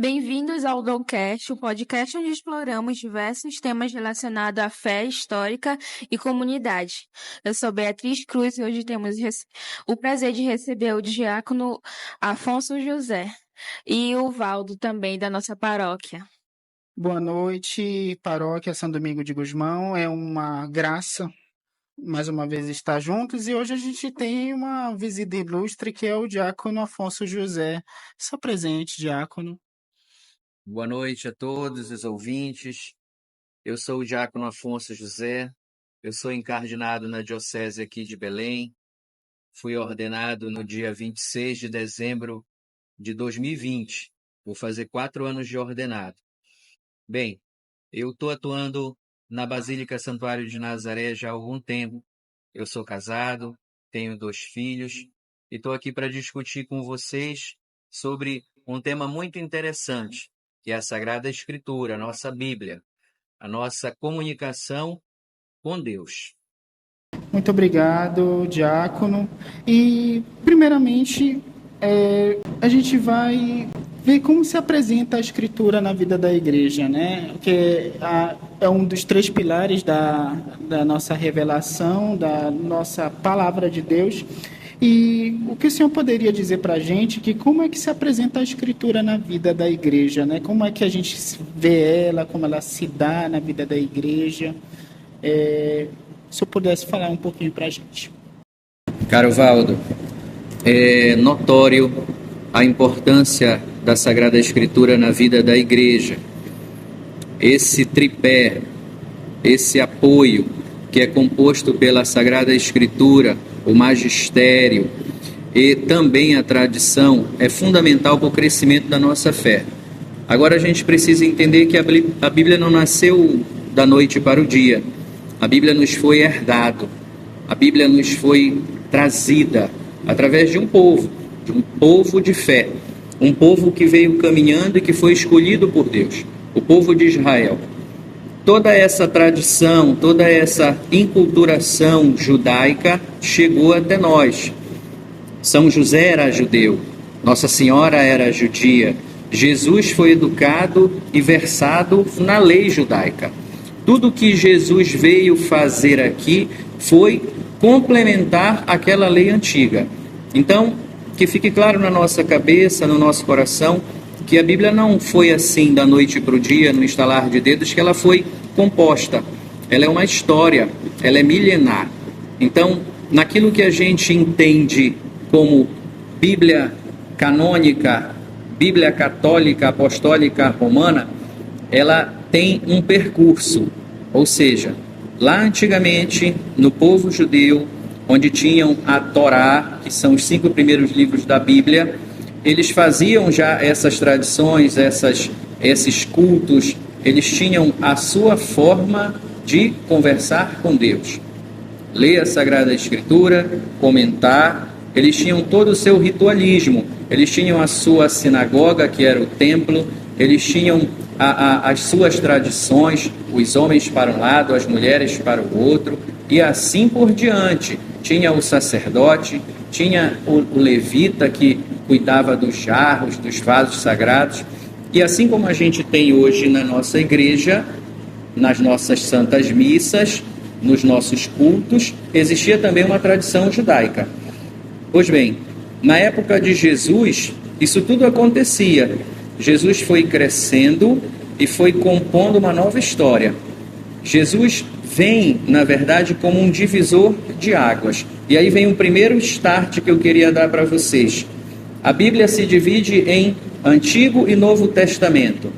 Bem-vindos ao Domcast, o podcast onde exploramos diversos temas relacionados à fé histórica e comunidade. Eu sou Beatriz Cruz e hoje temos o prazer de receber o diácono Afonso José e o Valdo também da nossa paróquia. Boa noite, paróquia São Domingo de Gusmão. É uma graça mais uma vez estar juntos e hoje a gente tem uma visita ilustre que é o diácono Afonso José. Só presente, diácono. Boa noite a todos os ouvintes. Eu sou o diácono Afonso José. Eu sou encardinado na diocese aqui de Belém. Fui ordenado no dia 26 de dezembro de 2020. Vou fazer 4 anos de ordenado. Bem, eu estou atuando na Basílica Santuário de Nazaré já há algum tempo. Eu sou casado, tenho 2 filhos e estou aqui para discutir com vocês sobre um tema muito interessante, que é a Sagrada Escritura, a nossa Bíblia, a nossa comunicação com Deus. Muito obrigado, diácono. E, primeiramente, a gente vai ver como se apresenta a Escritura na vida da igreja, né? Que é um dos 3 pilares da nossa revelação, da nossa palavra de Deus. E o que o senhor poderia dizer para a gente que como é que se apresenta a Escritura na vida da igreja, né? Como é que a gente vê ela, como ela se dá na vida da igreja? Se eu pudesse falar um pouquinho para a gente. Caro Valdo, é notório a importância da Sagrada Escritura na vida da igreja. Esse tripé, esse apoio que é composto pela Sagrada Escritura, o magistério e também a tradição é fundamental para o crescimento da nossa fé. Agora a gente precisa entender que a Bíblia não nasceu da noite para o dia. A Bíblia nos foi herdado. A Bíblia nos foi trazida através de um povo de fé. Um povo que veio caminhando e que foi escolhido por Deus, o povo de Israel. Toda essa tradição, toda essa inculturação judaica chegou até nós. São José era judeu, Nossa Senhora era judia, Jesus foi educado e versado na lei judaica. Tudo que Jesus veio fazer aqui foi complementar aquela lei antiga. Então, que fique claro na nossa cabeça, no nosso coração, que a Bíblia não foi assim da noite para o dia, no estalar de dedos, que ela foi composta. Ela é uma história, ela é milenar. Então, naquilo que a gente entende como Bíblia canônica, Bíblia católica, apostólica, romana, ela tem um percurso. Ou seja, lá antigamente, no povo judeu, onde tinham a Torá, que são os 5 primeiros livros da Bíblia, eles faziam já essas tradições, esses cultos, eles tinham a sua forma de conversar com Deus. Ler a Sagrada Escritura, comentar, eles tinham todo o seu ritualismo, eles tinham a sua sinagoga, que era o templo, eles tinham as suas tradições, os homens para um lado, as mulheres para o outro, e assim por diante. Tinha o sacerdote, tinha o levita que cuidava dos jarros, dos vasos sagrados. E assim como a gente tem hoje na nossa igreja, nas nossas santas missas, nos nossos cultos, existia também uma tradição judaica. Pois bem, na época de Jesus, isso tudo acontecia. Jesus foi crescendo e foi compondo uma nova história. Jesus vem, na verdade, como um divisor de águas. E aí vem o primeiro start que eu queria dar para vocês. A Bíblia se divide em Antigo e Novo Testamento.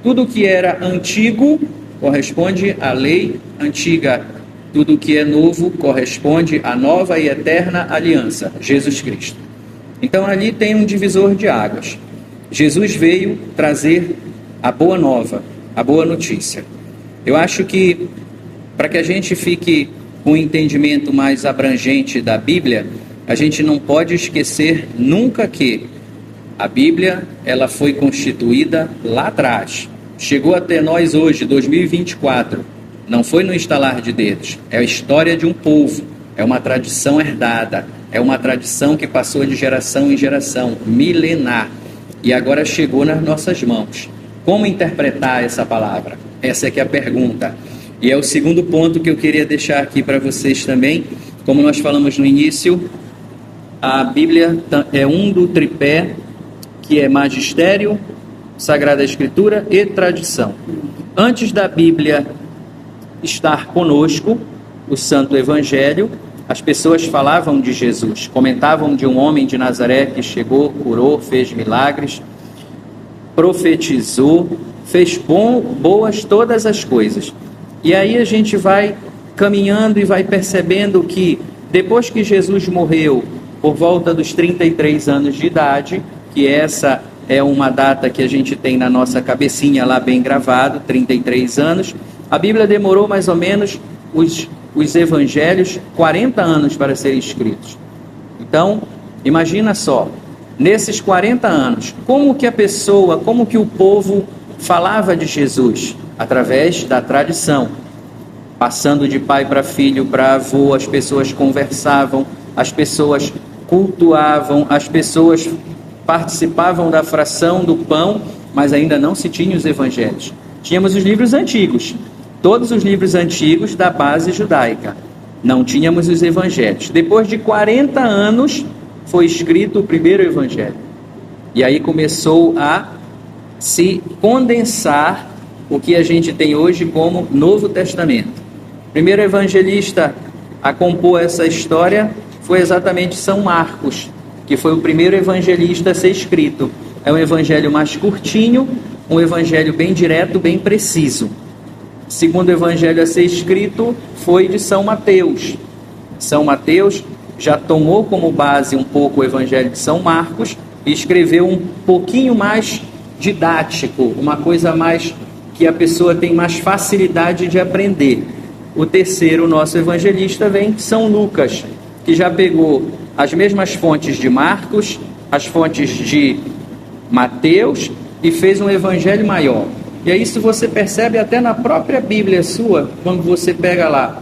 Tudo que era antigo corresponde à lei antiga. Tudo que é novo corresponde à nova e eterna aliança, Jesus Cristo. Então ali tem um divisor de águas. Jesus veio trazer a boa nova, a boa notícia. Eu acho que, para que a gente fique com um entendimento mais abrangente da Bíblia, a gente não pode esquecer nunca que a Bíblia ela foi constituída lá atrás. Chegou até nós hoje, 2024. Não foi no estalar de dedos. É a história de um povo. É uma tradição herdada. É uma tradição que passou de geração em geração, milenar. e agora chegou nas nossas mãos. Como interpretar essa palavra? Essa é que é a pergunta. E é o segundo ponto que eu queria deixar aqui para vocês também. Como nós falamos no início, a Bíblia é um do tripé que é magistério, Sagrada Escritura e tradição. Antes da Bíblia estar conosco, o Santo Evangelho, as pessoas falavam de Jesus, comentavam de um homem de Nazaré que chegou, curou, fez milagres, profetizou, fez boas todas as coisas. E aí a gente vai caminhando e vai percebendo que depois que Jesus morreu, por volta dos 33 anos de idade, que essa é uma data que a gente tem na nossa cabecinha lá bem gravado, 33 anos, a Bíblia demorou mais ou menos os evangelhos 40 anos para serem escritos. Então, imagina só, nesses 40 anos, como que a pessoa, como que o povo falava de Jesus? Através da tradição, passando de pai para filho, para avô, as pessoas conversavam, as pessoas cultuavam, as pessoas participavam da fração do pão, mas ainda não se tinham os evangelhos. Tínhamos os livros antigos, todos os livros antigos da base judaica. Não tínhamos os evangelhos. Depois de 40 anos foi escrito o primeiro evangelho. E aí começou a se condensar o que a gente tem hoje como Novo Testamento. O primeiro evangelista a compor essa história foi exatamente São Marcos, que foi o primeiro evangelista a ser escrito. É um evangelho mais curtinho, um evangelho bem direto, bem preciso. O segundo evangelho a ser escrito foi de São Mateus. São Mateus já tomou como base um pouco o evangelho de São Marcos e escreveu um pouquinho mais didático, uma coisa mais que a pessoa tem mais facilidade de aprender. O terceiro, nosso evangelista, vem São Lucas, que já pegou as mesmas fontes de Marcos, as fontes de Mateus e fez um evangelho maior. E aí isso você percebe até na própria Bíblia sua, quando você pega lá,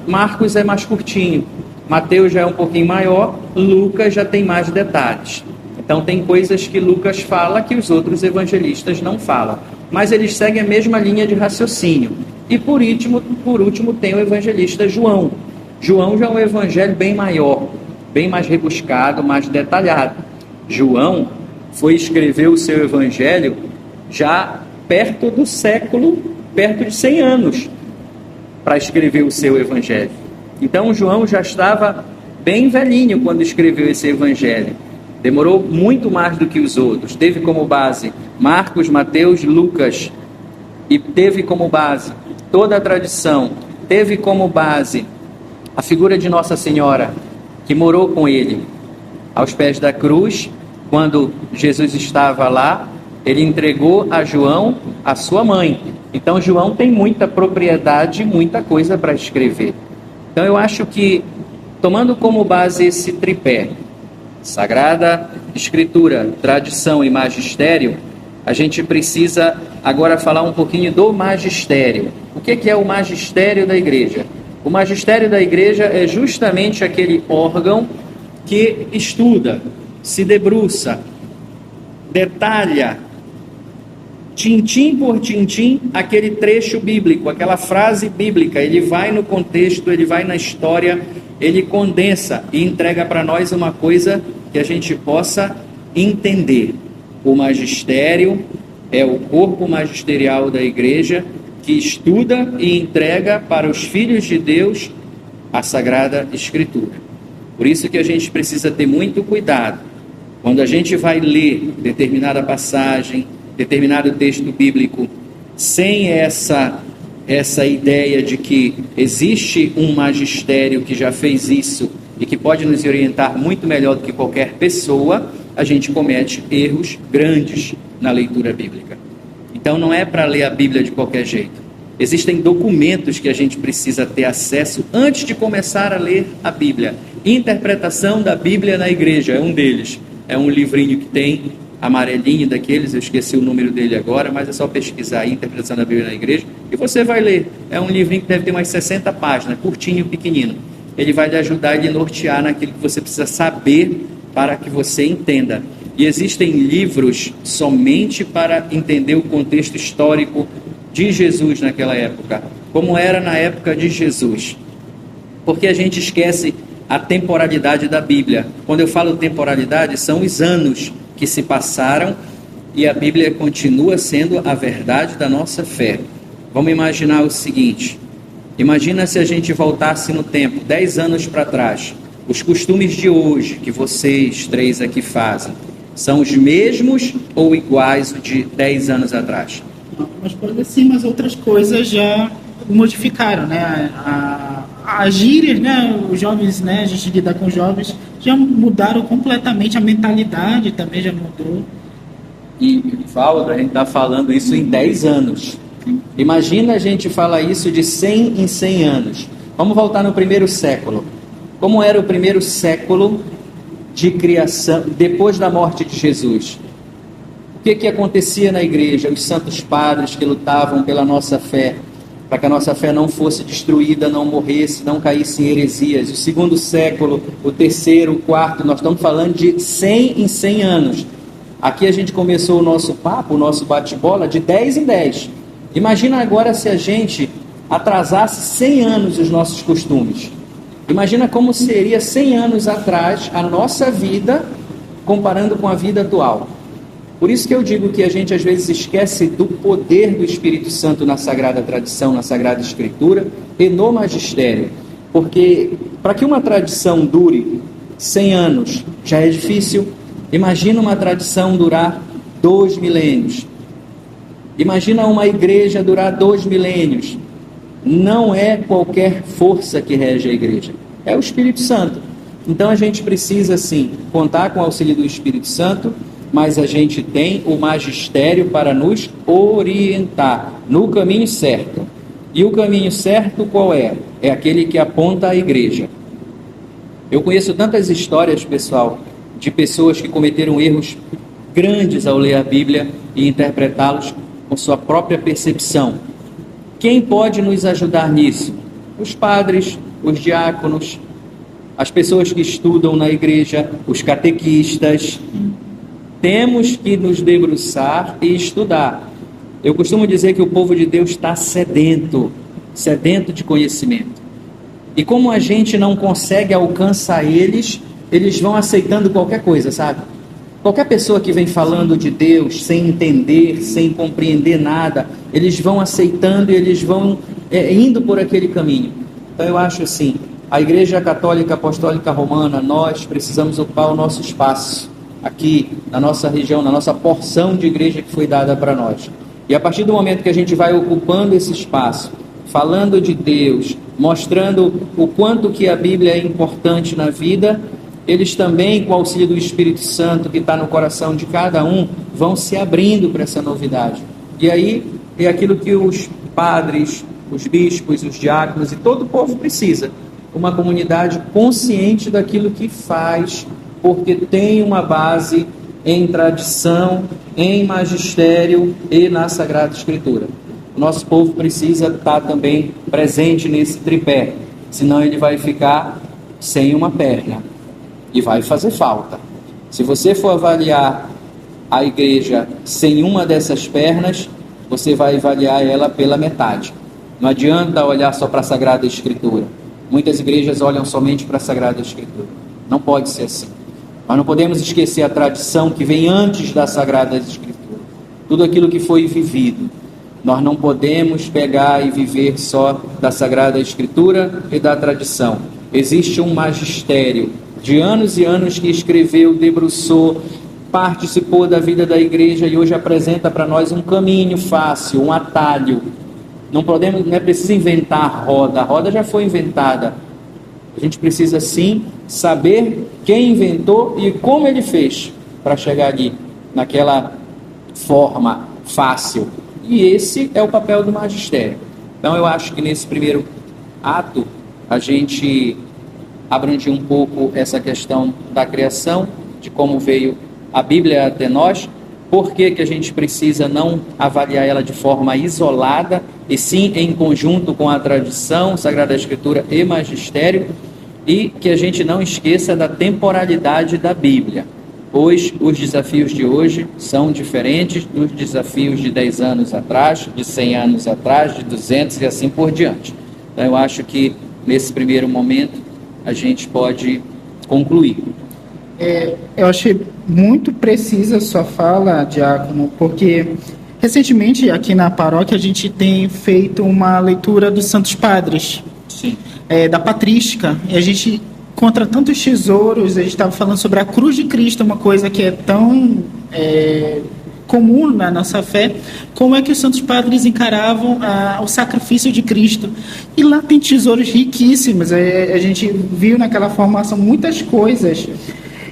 Marcos é mais curtinho, Mateus já é um pouquinho maior, Lucas já tem mais detalhes. Então tem coisas que Lucas fala que os outros evangelistas não falam, mas eles seguem a mesma linha de raciocínio. E por último tem o evangelista João. João já é um evangelho bem maior, bem mais rebuscado, mais detalhado. João foi escrever o seu evangelho já perto do século, perto de 100 anos, para escrever o seu evangelho. Então João já estava bem velhinho quando escreveu esse evangelho. Demorou muito mais do que os outros. Teve como base Marcos, Mateus, Lucas, e teve como base toda a tradição, teve como base a figura de Nossa Senhora, que morou com ele aos pés da cruz. Quando Jesus estava lá, ele entregou a João a sua mãe. Então João tem muita propriedade, muita coisa para escrever. Então eu acho que, tomando como base esse tripé, Sagrada Escritura, tradição e magistério, a gente precisa agora falar um pouquinho do magistério. O que é o magistério da igreja? O magistério da igreja é justamente aquele órgão que estuda, se debruça, detalha, tintim por tintim, aquele trecho bíblico, aquela frase bíblica. Ele vai no contexto, ele vai na história, ele condensa e entrega para nós uma coisa que a gente possa entender. O magistério é o corpo magisterial da igreja que estuda e entrega para os filhos de Deus a Sagrada Escritura. Por isso que a gente precisa ter muito cuidado quando a gente vai ler determinada passagem, determinado texto bíblico, sem essa ideia de que existe um magistério que já fez isso e que pode nos orientar muito melhor do que qualquer pessoa, a gente comete erros grandes na leitura bíblica. Então não é para ler a Bíblia de qualquer jeito. Existem documentos que a gente precisa ter acesso antes de começar a ler a Bíblia. Interpretação da Bíblia na igreja é um deles. É um livrinho que tem amarelinho daqueles, eu esqueci o número dele agora, mas é só pesquisar aí, Interpretação da Bíblia na igreja, e você vai ler. É um livrinho que deve ter umas 60 páginas, curtinho, pequenino. Ele vai lhe ajudar e lhe nortear naquilo que você precisa saber para que você entenda. E existem livros somente para entender o contexto histórico de Jesus naquela época, como era na época de Jesus. Porque a gente esquece a temporalidade da Bíblia. Quando eu falo temporalidade, são os anos que se passaram e a Bíblia continua sendo a verdade da nossa fé. Vamos imaginar o seguinte: imagina se a gente voltasse no tempo, 10 anos para trás. Os costumes de hoje, que vocês 3 aqui fazem, são os mesmos ou iguais os de 10 anos atrás? Algumas coisas sim, mas outras coisas já modificaram, né? As gírias, né? Os jovens, né? A gente lidar com os jovens já mudaram completamente, a mentalidade também já mudou. E, Valdo, a gente está falando isso em 10 anos. Imagina a gente falar isso de 100 em 100 anos. Vamos voltar no primeiro século. Como era o primeiro século de criação, depois da morte de Jesus? O que acontecia na igreja? Os santos padres que lutavam pela nossa fé, para que a nossa fé não fosse destruída, não morresse, não caísse em heresias. O segundo século, o terceiro, o quarto, nós estamos falando de 100 em 100 anos. Aqui a gente começou o nosso papo, o nosso bate-bola, de 10 em 10. Imagina agora se a gente atrasasse 100 anos os nossos costumes. Imagina como seria 100 anos atrás a nossa vida, comparando com a vida atual. Por isso que eu digo que a gente às vezes esquece do poder do Espírito Santo na Sagrada Tradição, na Sagrada Escritura e no Magistério. Porque para que uma tradição dure 100 anos já é difícil. Imagina uma tradição durar 2 milênios. Imagina uma igreja durar 2 milênios. Não é qualquer força que rege a igreja, é o Espírito Santo. Então a gente precisa sim contar com o auxílio do Espírito Santo, mas a gente tem o magistério para nos orientar no caminho certo. E o caminho certo qual é? É aquele que aponta à igreja. Eu conheço tantas histórias, pessoal, de pessoas que cometeram erros grandes ao ler a Bíblia e interpretá-los com sua própria percepção. Quem pode nos ajudar nisso? Os padres, os diáconos, as pessoas que estudam na igreja, os catequistas. Temos que nos debruçar e estudar. Eu costumo dizer que o povo de Deus está sedento de conhecimento. E como a gente não consegue alcançar eles vão aceitando qualquer coisa, sabe? Qualquer pessoa que vem falando de Deus sem entender, sem compreender nada, eles vão aceitando e eles vão indo por aquele caminho. Então eu acho assim, a Igreja Católica Apostólica Romana, nós precisamos ocupar o nosso espaço aqui na nossa região, na nossa porção de igreja que foi dada para nós. E a partir do momento que a gente vai ocupando esse espaço, falando de Deus, mostrando o quanto que a Bíblia é importante na vida, eles também, com o auxílio do Espírito Santo que está no coração de cada um, vão se abrindo para essa novidade. E aí é aquilo que os padres, os bispos, os diáconos e todo o povo precisa. Uma comunidade consciente daquilo que faz, porque tem uma base em tradição, em magistério e na Sagrada Escritura. O nosso povo precisa estar também presente nesse tripé, senão ele vai ficar sem uma perna. E vai fazer falta. Se você for avaliar a igreja sem uma dessas pernas, você vai avaliar ela pela metade. Não adianta olhar só para a Sagrada Escritura. Muitas igrejas olham somente para a Sagrada Escritura. Não pode ser assim. Nós não podemos esquecer a tradição que vem antes da Sagrada Escritura. Tudo aquilo que foi vivido. Nós não podemos pegar e viver só da Sagrada Escritura e da tradição. Existe um magistério de anos e anos que escreveu, debruçou, participou da vida da igreja e hoje apresenta para nós um caminho fácil, um atalho. Não é preciso inventar a roda já foi inventada. A gente precisa sim saber quem inventou e como ele fez para chegar ali, naquela forma fácil. E esse é o papel do magistério. Então eu acho que nesse primeiro ato a gente abrange um pouco essa questão da criação, de como veio a Bíblia até nós, por que a gente precisa não avaliar ela de forma isolada, e sim em conjunto com a tradição, Sagrada Escritura e magistério, e que a gente não esqueça da temporalidade da Bíblia. Hoje, os desafios de hoje são diferentes dos desafios de 10 anos atrás, de 100 anos atrás, de 200 e assim por diante. Então, eu acho que, nesse primeiro momento, a gente pode concluir. Eu achei muito precisa a sua fala, Diácono, porque recentemente aqui na paróquia a gente tem feito uma leitura dos Santos Padres, Sim. Da patrística, e a gente encontra tantos tesouros. A gente estava falando sobre a cruz de Cristo, uma coisa que é tão comum na nossa fé. Como é que os Santos Padres encaravam o sacrifício de Cristo? E lá tem tesouros riquíssimos. A gente viu naquela formação muitas coisas.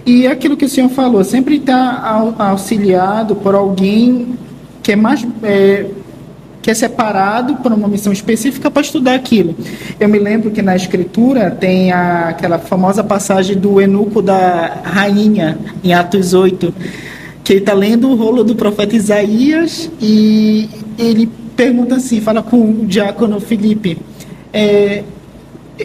E aquilo que o senhor falou, sempre está auxiliado por alguém que é mais que é separado por uma missão específica para estudar aquilo. Eu me lembro que na Escritura tem aquela famosa passagem do eunuco da rainha, em Atos 8, que ele está lendo o rolo do profeta Isaías e ele pergunta assim, fala com o diácono Felipe.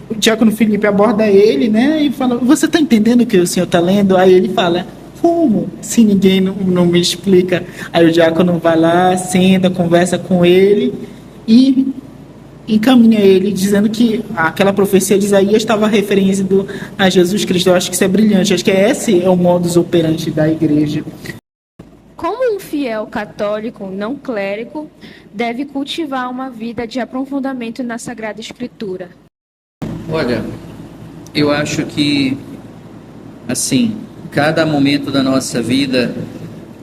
O diácono Felipe aborda ele, né, e fala: você está entendendo o que o senhor está lendo? Aí ele fala: como? Se ninguém não me explica. Aí o diácono vai lá, senta, conversa com ele e encaminha ele, dizendo que aquela profecia de Isaías estava referenciando a Jesus Cristo. Eu acho que isso é brilhante. Acho que esse é o modus operandi da igreja. Como um fiel católico não clérigo deve cultivar uma vida de aprofundamento na Sagrada Escritura? Olha, eu acho que, assim, cada momento da nossa vida,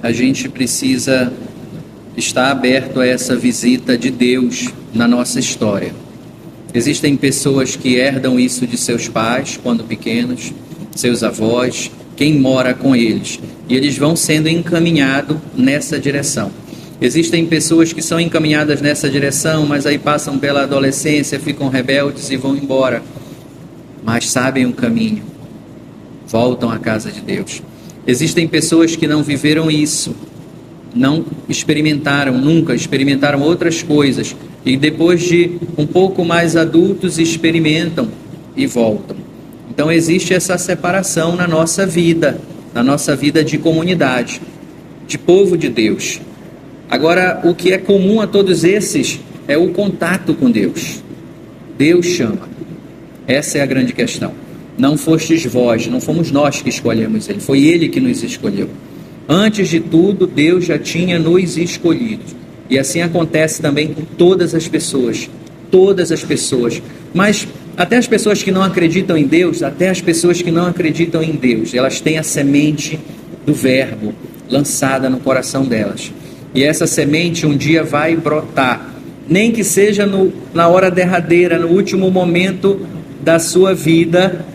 a gente precisa estar aberto a essa visita de Deus na nossa história. Existem pessoas que herdam isso de seus pais, quando pequenos, seus avós, quem mora com eles, e eles vão sendo encaminhados nessa direção. Existem pessoas que são encaminhadas nessa direção, mas aí passam pela adolescência, ficam rebeldes e vão embora. Mas sabem o caminho, voltam à casa de Deus. Existem pessoas que não viveram isso, não experimentaram, nunca experimentaram outras coisas, e depois de um pouco mais adultos experimentam e voltam. Então existe essa separação na nossa vida de comunidade, de povo de Deus. Agora, o que é comum a todos esses é o contato com Deus. Deus chama. Essa é a grande questão. Não fostes vós, não fomos nós que escolhemos Ele, foi Ele que nos escolheu. Antes de tudo, Deus já tinha nos escolhido. E assim acontece também com todas as pessoas. Todas as pessoas. Mas até as pessoas que não acreditam em Deus, elas têm a semente do Verbo lançada no coração delas. E essa semente um dia vai brotar, nem que seja na hora derradeira, no último momento da sua vida,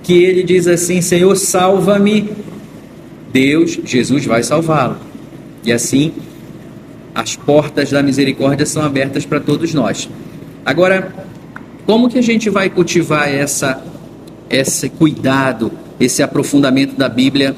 que ele diz assim: Senhor, salva-me. Jesus vai salvá-lo. E assim, as portas da misericórdia são abertas para todos nós. Agora, como que a gente vai cultivar esse cuidado, esse aprofundamento da Bíblia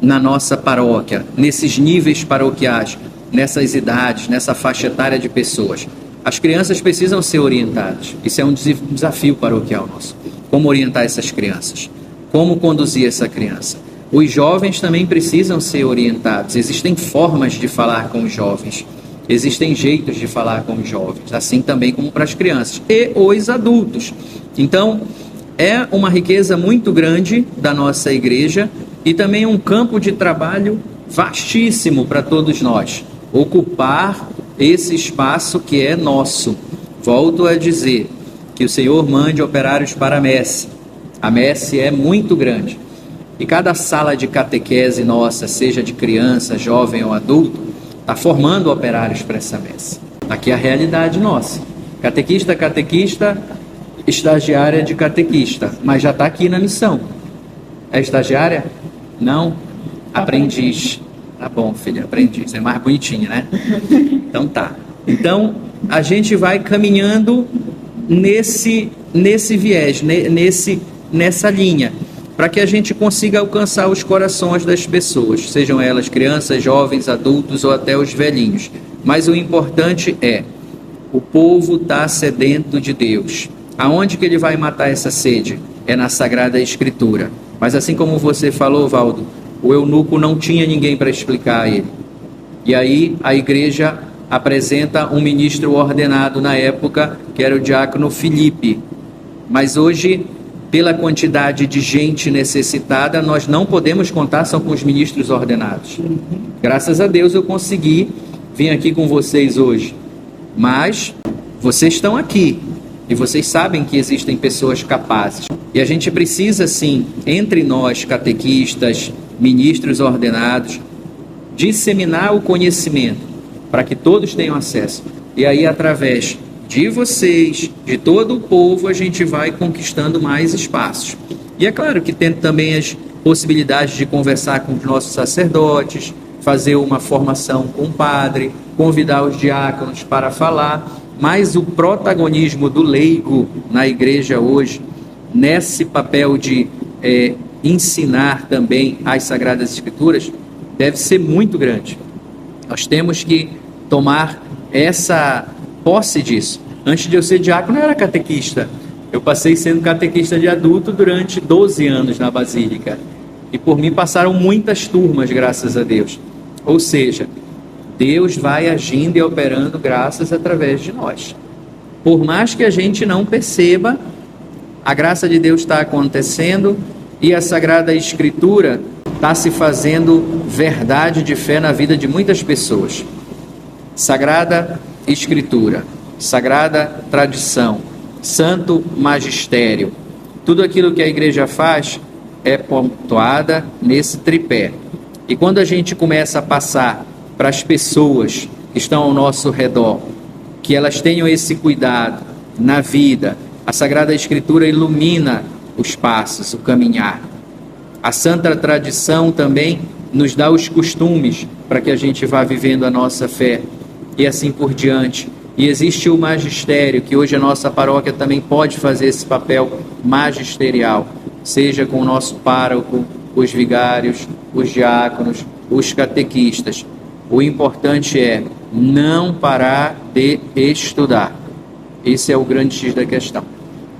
na nossa paróquia, nesses níveis paroquiais, nessas idades, nessa faixa etária de pessoas? As crianças precisam ser orientadas. Isso é um desafio paroquial nosso. Como orientar essas crianças? Como conduzir essa criança? Os jovens também precisam ser orientados. Existem formas de falar com os jovens. Existem jeitos de falar com os jovens, assim também como para as crianças. E os adultos. Então, é uma riqueza muito grande da nossa igreja e também um campo de trabalho vastíssimo para todos nós. Ocupar esse espaço que é nosso. Volto a dizer que o Senhor mande operários para a messe. A messe é muito grande. E cada sala de catequese nossa, seja de criança, jovem ou adulto, está formando operários para essa messe. Aqui é a realidade nossa. Catequista, estagiária de catequista, mas já está aqui na missão. É estagiária? Não? Aprendiz. Tá bom, filha, aprendiz. É mais bonitinho, né? Então tá. Então, a gente vai caminhando nesse viés, nessa linha, para que a gente consiga alcançar os corações das pessoas, sejam elas crianças, jovens, adultos ou até os velhinhos. Mas o importante é, o povo está sedento de Deus. Aonde que ele vai matar essa sede? É na Sagrada Escritura. Mas assim como você falou, Valdo, o eunuco não tinha ninguém para explicar a ele. E aí a igreja apresenta um ministro ordenado na época, que era o diácono Filipe. Mas hoje, pela quantidade de gente necessitada, nós não podemos contar só com os ministros ordenados. Graças a Deus eu consegui vir aqui com vocês hoje. Mas vocês estão aqui e vocês sabem que existem pessoas capazes. E a gente precisa, sim, entre nós, catequistas, ministros ordenados, disseminar o conhecimento para que todos tenham acesso. E aí, através de vocês, de todo o povo, a gente vai conquistando mais espaços. E é claro que tem também as possibilidades de conversar com os nossos sacerdotes, fazer uma formação com o padre, convidar os diáconos para falar, mas o protagonismo do leigo na igreja hoje, nesse papel de ensinar também as Sagradas Escrituras, deve ser muito grande. Nós temos que tomar essa posse disso. Antes de eu ser diácono, eu era catequista. Eu passei sendo catequista de adulto durante 12 anos na Basílica. E por mim passaram muitas turmas, graças a Deus. Ou seja, Deus vai agindo e operando graças através de nós. Por mais que a gente não perceba, a graça de Deus está acontecendo e a Sagrada Escritura está se fazendo verdade de fé na vida de muitas pessoas. Sagrada Escritura, Sagrada Tradição, Santo Magistério, tudo aquilo que a igreja faz é pontuada nesse tripé. E quando a gente começa a passar para as pessoas que estão ao nosso redor, que elas tenham esse cuidado na vida, a Sagrada Escritura ilumina os passos, o caminhar. A Santa Tradição também nos dá os costumes para que a gente vá vivendo a nossa fé e assim por diante. E existe o magistério, que hoje a nossa paróquia também pode fazer esse papel magisterial, seja com o nosso pároco, os vigários, os diáconos, os catequistas. O importante é não parar de estudar. Esse é o grande X da questão.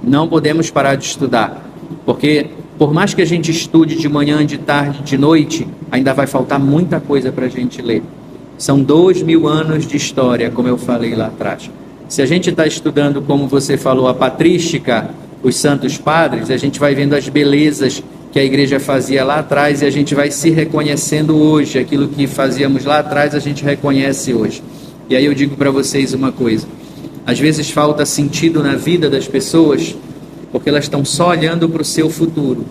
Não podemos parar de estudar, porque por mais que a gente estude de manhã, de tarde, de noite, ainda vai faltar muita coisa para a gente ler. São 2000 anos de história, como eu falei lá atrás. Se a gente está estudando, como você falou, a patrística, os santos padres, a gente vai vendo as belezas que a igreja fazia lá atrás e a gente vai se reconhecendo hoje. Aquilo que fazíamos lá atrás, a gente reconhece hoje. E aí eu digo para vocês uma coisa. Às vezes falta sentido na vida das pessoas porque elas estão só olhando para o seu futuro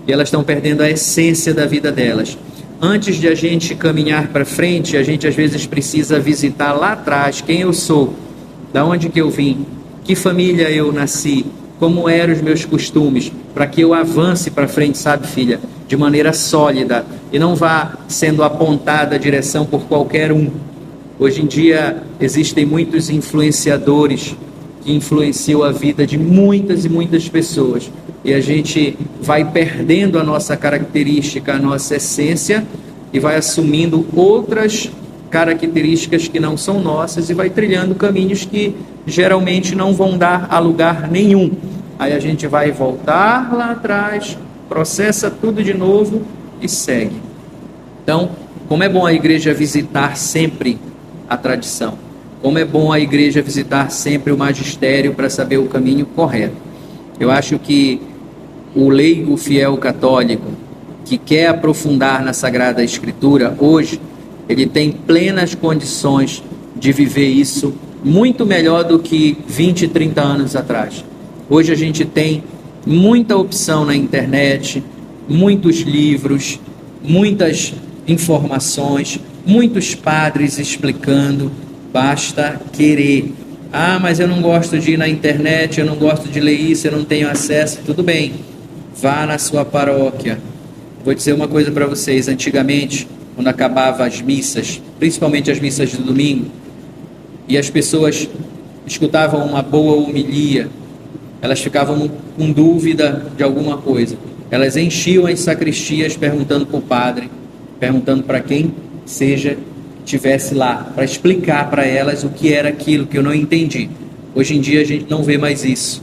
e elas estão perdendo a essência da vida delas. Antes de a gente caminhar para frente, a gente às vezes precisa visitar lá atrás quem eu sou, da onde que eu vim, que família eu nasci, como eram os meus costumes, para que eu avance para frente, sabe, filha, de maneira sólida e não vá sendo apontada a direção por qualquer um. Hoje em dia existem muitos influenciadores que influenciam a vida de muitas e muitas pessoas. E a gente vai perdendo a nossa característica, a nossa essência e vai assumindo outras características que não são nossas e vai trilhando caminhos que geralmente não vão dar a lugar nenhum. Aí a gente vai voltar lá atrás, processa tudo de novo e segue. Então, como é bom a igreja visitar sempre a tradição, como é bom a igreja visitar sempre o magistério para saber o caminho correto. Eu acho que o leigo fiel católico que quer aprofundar na Sagrada Escritura hoje, ele tem plenas condições de viver isso muito melhor do que 20, 30 anos atrás. Hoje a gente tem muita opção na internet, muitos livros, muitas informações, muitos padres explicando, basta querer. Ah, mas eu não gosto de ir na internet, eu não gosto de ler isso, eu não tenho acesso. Tudo bem, vá na sua paróquia. Vou dizer uma coisa para vocês. Antigamente, quando acabava as missas, principalmente as missas de domingo, e as pessoas escutavam uma boa homilia, elas ficavam com dúvida de alguma coisa. Elas enchiam as sacristias perguntando para o padre, perguntando para quem seja tivesse lá, para explicar para elas o que era aquilo que eu não entendi. Hoje em dia a gente não vê mais isso.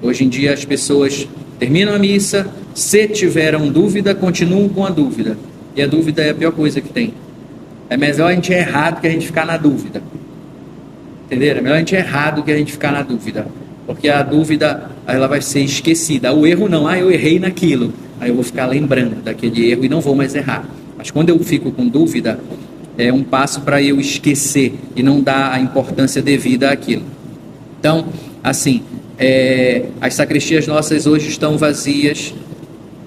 Hoje em dia as pessoas terminam a missa, Se tiveram dúvida, continuam com a dúvida. E a dúvida é a pior coisa que tem. É melhor a gente errar do que a gente ficar na dúvida. Entenderam? É melhor a gente errar do que a gente ficar na dúvida. Porque a dúvida, ela vai ser esquecida. O erro não, eu errei naquilo. Aí eu vou ficar lembrando daquele erro e não vou mais errar. Mas quando eu fico com dúvida, é um passo para eu esquecer e não dar a importância devida àquilo. Então, assim, as sacristias nossas hoje estão vazias.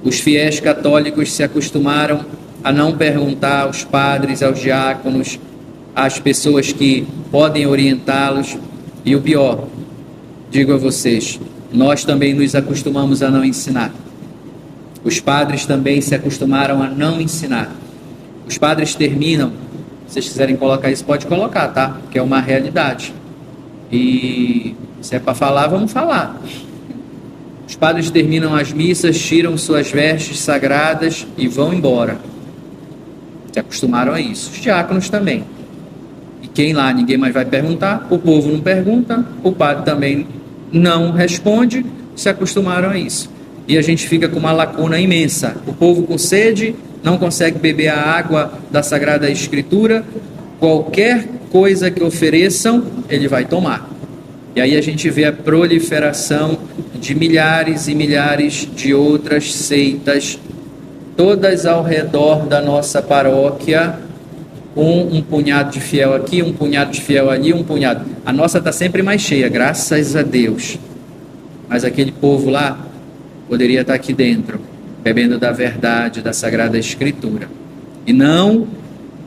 Os fiéis católicos se acostumaram a não perguntar aos padres, aos diáconos, às pessoas que podem orientá-los. E o pior, digo a vocês, nós também nos acostumamos a não ensinar. Os padres também se acostumaram a não ensinar. Os padres terminam, se vocês quiserem colocar isso, pode colocar, tá? Porque é uma realidade. E se é para falar, vamos falar. Os padres terminam as missas, tiram suas vestes sagradas e vão embora. Se acostumaram a isso. Os diáconos também. E quem lá, ninguém mais vai perguntar, o povo não pergunta, o padre também não responde, se acostumaram a isso. E a gente fica com uma lacuna imensa. O povo com sede não consegue beber a água da Sagrada Escritura. Qualquer coisa que ofereçam, ele vai tomar. E aí a gente vê a proliferação de milhares e milhares de outras seitas, todas ao redor da nossa paróquia, um punhado de fiel aqui, um punhado de fiel ali, um punhado. A nossa está sempre mais cheia, graças a Deus. Mas aquele povo lá poderia estar aqui dentro, bebendo da verdade, da Sagrada Escritura. E não,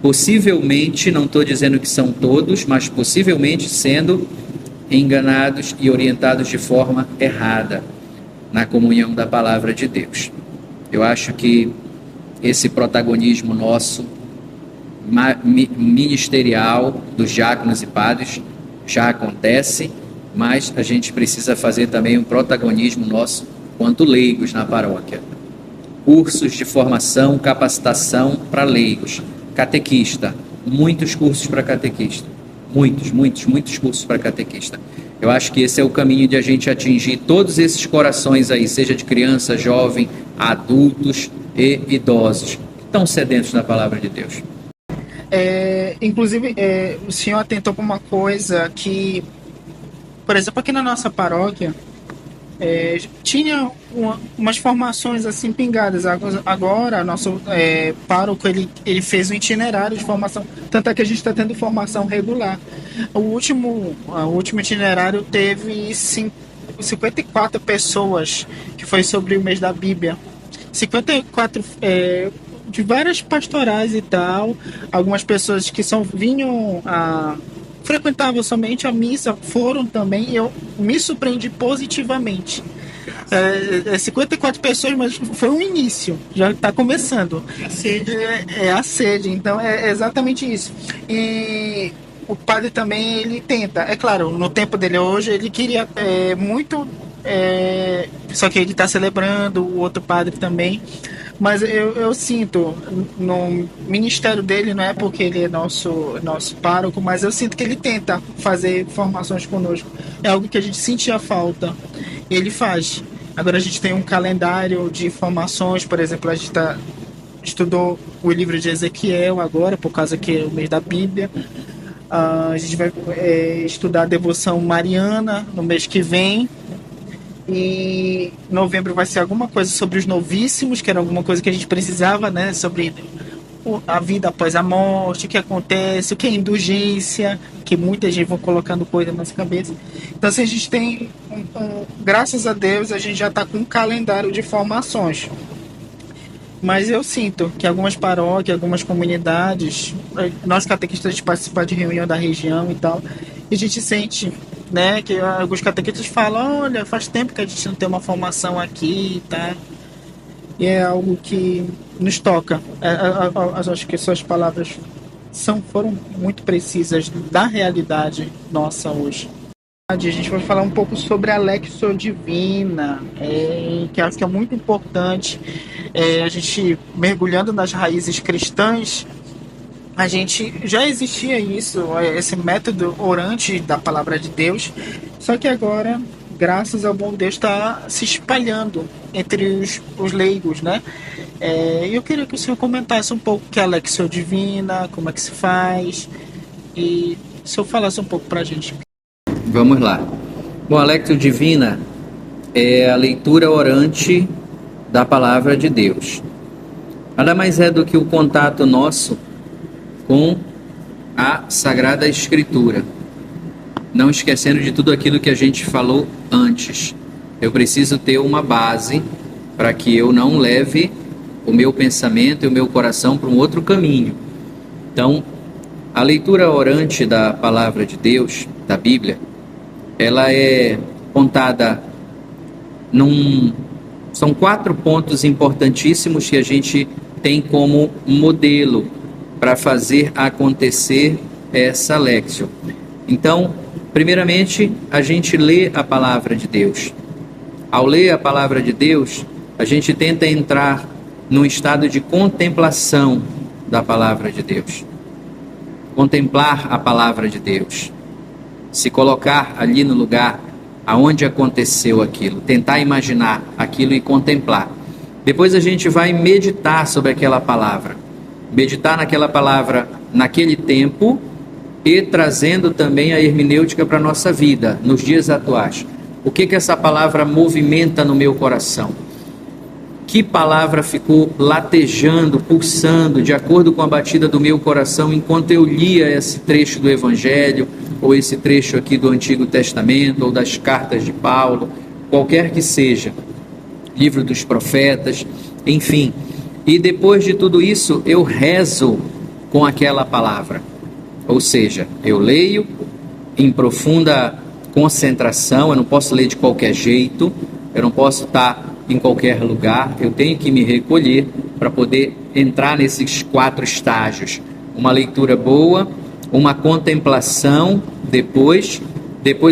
possivelmente, não estou dizendo que são todos, mas possivelmente sendo enganados e orientados de forma errada na comunhão da palavra de Deus. Eu acho que esse protagonismo nosso ministerial dos diáconos e padres já acontece, mas a gente precisa fazer também um protagonismo nosso quanto leigos na paróquia. Cursos de formação, capacitação para leigos. Catequista, muitos cursos para catequista. Muitos cursos para catequista. Eu acho que esse é o caminho de a gente atingir todos esses corações aí, seja de criança, jovem, adultos e idosos, que estão sedentos da palavra de Deus. Inclusive, o senhor atentou para uma coisa que, por exemplo, aqui na nossa paróquia, tinha umas formações assim pingadas. Agora, nosso pároco ele fez um itinerário de formação, tanto é que a gente está tendo formação regular. O último itinerário teve 54 pessoas, que foi sobre o mês da Bíblia. 54 de várias pastorais e tal. Algumas pessoas que frequentavam somente a missa foram também, e eu me surpreendi positivamente. 54 pessoas, mas foi um início, já está começando. A sede. A sede, então é exatamente isso. E o padre também, ele tenta, é claro, no tempo dele hoje, ele queria muito, só que ele está celebrando, o outro padre também. Mas eu sinto no ministério dele, não é porque ele é nosso pároco, mas eu sinto que ele tenta fazer formações conosco. É algo que a gente sentia falta. E ele faz. Agora a gente tem um calendário de formações, por exemplo, a gente estudou o livro de Ezequiel agora, por causa que é o mês da Bíblia. A gente vai estudar a devoção mariana no mês que vem. E em novembro vai ser alguma coisa sobre os novíssimos, que era alguma coisa que a gente precisava, né? Sobre a vida após a morte, o que acontece, o que é indulgência, que muita gente vai colocando coisa na nossa cabeça. Então, assim, a gente tem, graças a Deus, a gente já está com um calendário de formações. Mas eu sinto que algumas paróquias, algumas comunidades, nós catequistas, a gente participa de reunião da região e tal, e a gente sente, né, que alguns catequistas falam, olha, faz tempo que a gente não tem uma formação aqui, tá? E é algo que nos toca. Acho que suas palavras foram muito precisas da realidade nossa hoje. A gente vai falar um pouco sobre a Lectio Divina, que acho que é muito importante. A gente, mergulhando nas raízes cristãs, a gente já existia isso, esse método orante da palavra de Deus, só que agora graças ao bom Deus, está se espalhando entre os leigos, né? Eu queria que o senhor comentasse um pouco o que é a Lectio Divina, como é que se faz, e o senhor falasse um pouco para a gente. Vamos lá. Bom, a Lectio Divina é a leitura orante da Palavra de Deus. Nada mais é do que o contato nosso com a Sagrada Escritura. Não esquecendo de tudo aquilo que a gente falou antes. Eu preciso ter uma base para que eu não leve o meu pensamento e o meu coração para um outro caminho. Então, a leitura orante da Palavra de Deus, da Bíblia, ela é contada São 4 pontos importantíssimos que a gente tem como modelo para fazer acontecer essa Lectio. Então, primeiramente, a gente lê a Palavra de Deus. Ao ler a Palavra de Deus, a gente tenta entrar num estado de contemplação da Palavra de Deus. Contemplar a Palavra de Deus. Se colocar ali no lugar aonde aconteceu aquilo. Tentar imaginar aquilo e contemplar. Depois a gente vai meditar sobre aquela palavra. Meditar naquela palavra naquele tempo e trazendo também a hermenêutica para a nossa vida, nos dias atuais. O que essa palavra movimenta no meu coração? Que palavra ficou latejando, pulsando, de acordo com a batida do meu coração, enquanto eu lia esse trecho do Evangelho, ou esse trecho aqui do Antigo Testamento, ou das cartas de Paulo, qualquer que seja, livro dos profetas, enfim. E depois de tudo isso, eu rezo com aquela palavra. Ou seja, eu leio em profunda concentração, eu não posso ler de qualquer jeito, eu não posso estar em qualquer lugar, eu tenho que me recolher para poder entrar nesses 4 estágios. Uma leitura boa, uma contemplação, depois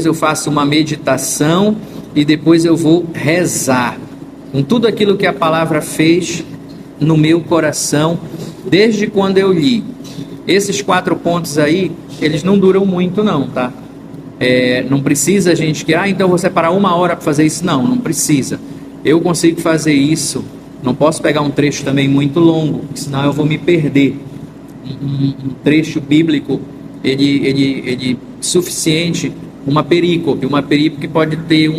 eu faço uma meditação e depois eu vou rezar com tudo aquilo que a palavra fez no meu coração desde quando eu li. Esses 4 pontos aí, eles não duram muito não, tá? Não precisa a gente que, então vou separar 1 hora para fazer isso. Não precisa. Eu consigo fazer isso, não posso pegar um trecho também muito longo, senão eu vou me perder. Um trecho bíblico, ele suficiente, uma perícope pode ter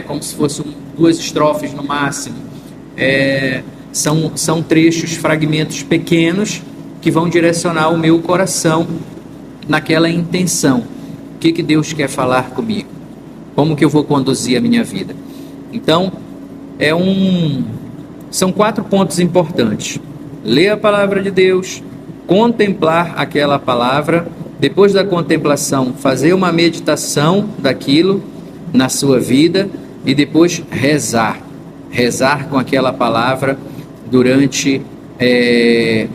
como se fosse 2 estrofes no máximo. São trechos, fragmentos pequenos que vão direcionar o meu coração naquela intenção. O que Deus quer falar comigo? Como que eu vou conduzir a minha vida? Então, são 4 pontos importantes. Ler a palavra de Deus, contemplar aquela palavra, depois da contemplação, fazer uma meditação daquilo na sua vida e depois rezar com aquela palavra durante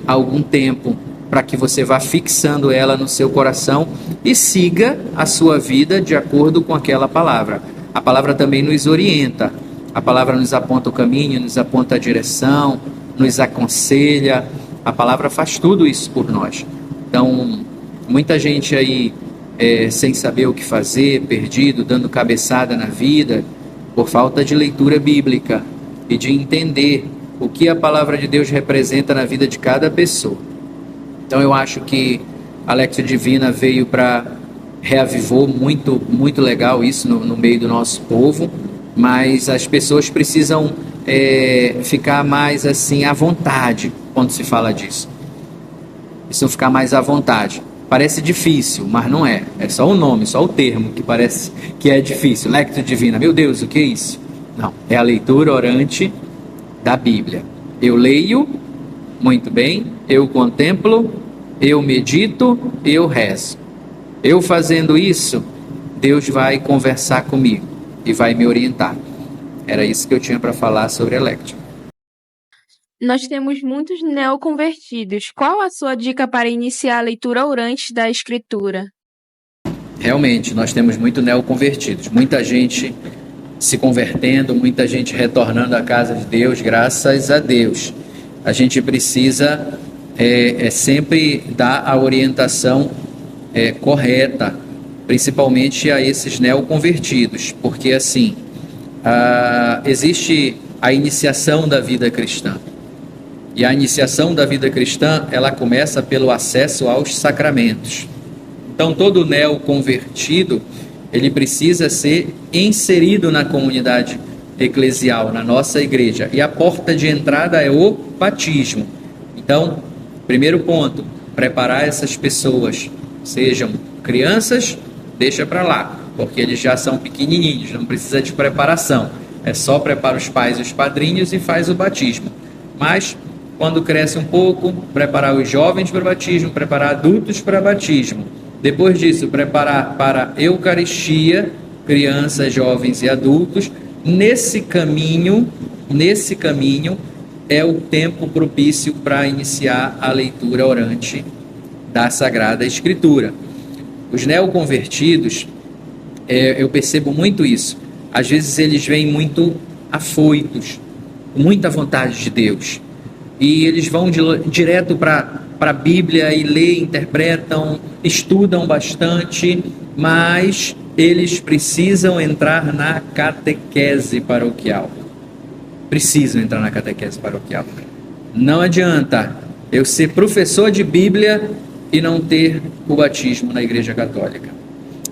algum tempo, para que você vá fixando ela no seu coração e siga a sua vida de acordo com aquela palavra. A palavra também nos orienta, a palavra nos aponta o caminho, nos aponta a direção, nos aconselha, a palavra faz tudo isso por nós. Então, muita gente aí sem saber o que fazer, perdido, dando cabeçada na vida, por falta de leitura bíblica e de entender o que a palavra de Deus representa na vida de cada pessoa. Então eu acho que a Lectio Divina veio para reavivou muito, muito legal isso no meio do nosso povo, mas as pessoas precisam ficar mais assim à vontade quando se fala disso. Precisam ficar mais à vontade. Parece difícil, mas não é. É só o nome, só o termo que parece que é difícil. Lectio Divina, meu Deus, o que é isso? Não, é a leitura orante da Bíblia. Eu leio, muito bem, eu contemplo, eu medito, eu rezo. Eu fazendo isso, Deus vai conversar comigo e vai me orientar. Era isso que eu tinha para falar sobre a Lectio. Nós temos muitos neoconvertidos. Qual a sua dica para iniciar a leitura orante da Escritura? Realmente, nós temos muito neoconvertidos. Muita gente se convertendo, muita gente retornando à casa de Deus, graças a Deus. A gente precisa sempre dar a orientação correta principalmente a esses neoconvertidos, porque assim, existe a iniciação da vida cristã. E a iniciação da vida cristã, ela começa pelo acesso aos sacramentos. Então, todo neoconvertido, ele precisa ser inserido na comunidade eclesial, na nossa igreja. E a porta de entrada é o batismo. Então, primeiro ponto, preparar essas pessoas, sejam crianças, deixa para lá, porque eles já são pequenininhos, não precisa de preparação. É só prepara os pais e os padrinhos e faz o batismo. Mas, quando cresce um pouco, preparar os jovens para o batismo, preparar adultos para batismo. Depois disso, preparar para a Eucaristia, crianças, jovens e adultos. Nesse caminho é o tempo propício para iniciar a leitura orante da Sagrada Escritura. Os neoconvertidos, eu percebo muito isso. Às vezes eles vêm muito afoitos, com muita vontade de Deus. E eles vão direto para a Bíblia e lê, interpretam, estudam bastante, mas eles precisam entrar na catequese paroquial. Precisam entrar na catequese paroquial. Não adianta eu ser professor de Bíblia e não ter o batismo na Igreja Católica.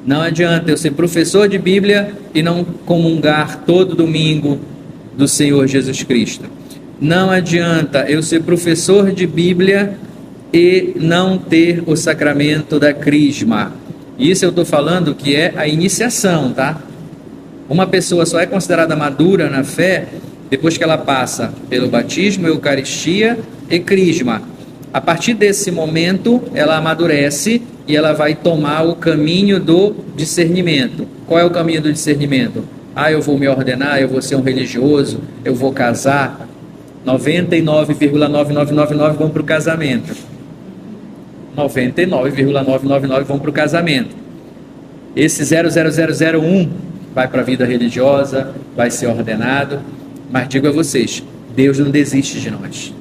Não adianta eu ser professor de Bíblia e não comungar todo domingo do Senhor Jesus Cristo. Não adianta eu ser professor de Bíblia e não ter o sacramento da crisma. Isso eu estou falando que é a iniciação, tá? Uma pessoa só é considerada madura na fé depois que ela passa pelo batismo, Eucaristia e crisma. A partir desse momento, ela amadurece e ela vai tomar o caminho do discernimento. Qual é o caminho do discernimento? Eu vou me ordenar, eu vou ser um religioso, eu vou casar. 99,9999 vão para o casamento. 99,999 vão para o casamento. Esse 00001 vai para a vida religiosa, vai ser ordenado. Mas digo a vocês, Deus não desiste de nós.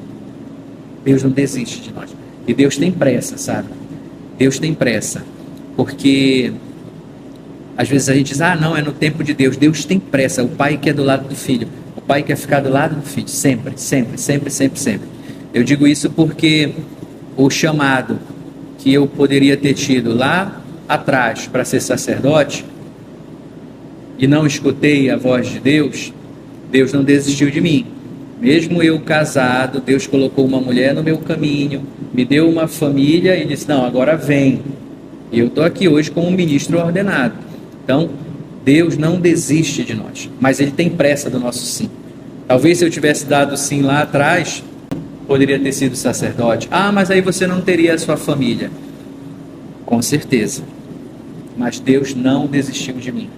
Deus não desiste de nós. E Deus tem pressa, sabe? Deus tem pressa. Porque às vezes a gente diz, não, é no tempo de Deus. Deus tem pressa. O pai quer do lado do filho. O pai quer ficar do lado do filho. Sempre, sempre, sempre, sempre, sempre. Eu digo isso porque o chamado que eu poderia ter tido lá atrás para ser sacerdote e não escutei a voz de Deus, Deus não desistiu de mim. Mesmo eu casado, Deus colocou uma mulher no meu caminho, me deu uma família e disse, não, agora vem. E eu estou aqui hoje como um ministro ordenado. Então, Deus não desiste de nós, mas Ele tem pressa do nosso sim. Talvez se eu tivesse dado sim lá atrás, poderia ter sido sacerdote. Mas aí você não teria a sua família. Com certeza. Mas Deus não desistiu de mim.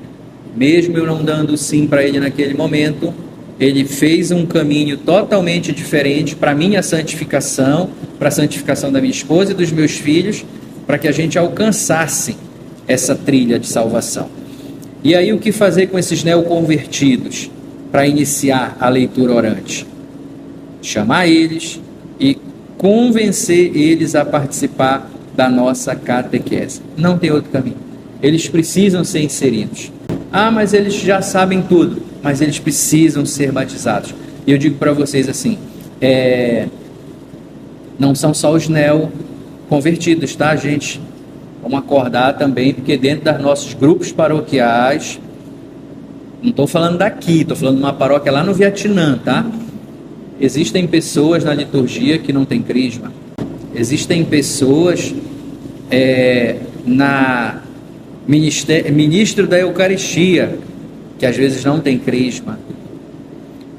Mesmo eu não dando sim para Ele naquele momento, Ele fez um caminho totalmente diferente para a minha santificação, para a santificação da minha esposa e dos meus filhos, para que a gente alcançasse essa trilha de salvação. E aí o que fazer com esses neoconvertidos para iniciar a leitura orante? Chamar eles e convencer eles a participar da nossa catequese. Não tem outro caminho. Eles precisam ser inseridos. Mas eles já sabem tudo, mas eles precisam ser batizados. E eu digo para vocês assim, não são só os neoconvertidos, tá, gente? Vamos acordar também, porque dentro dos nossos grupos paroquiais, não estou falando daqui, estou falando de uma paróquia lá no Vietnã, tá? Existem pessoas na liturgia que não têm crisma. Existem pessoas na ministro da Eucaristia que às vezes não tem crisma.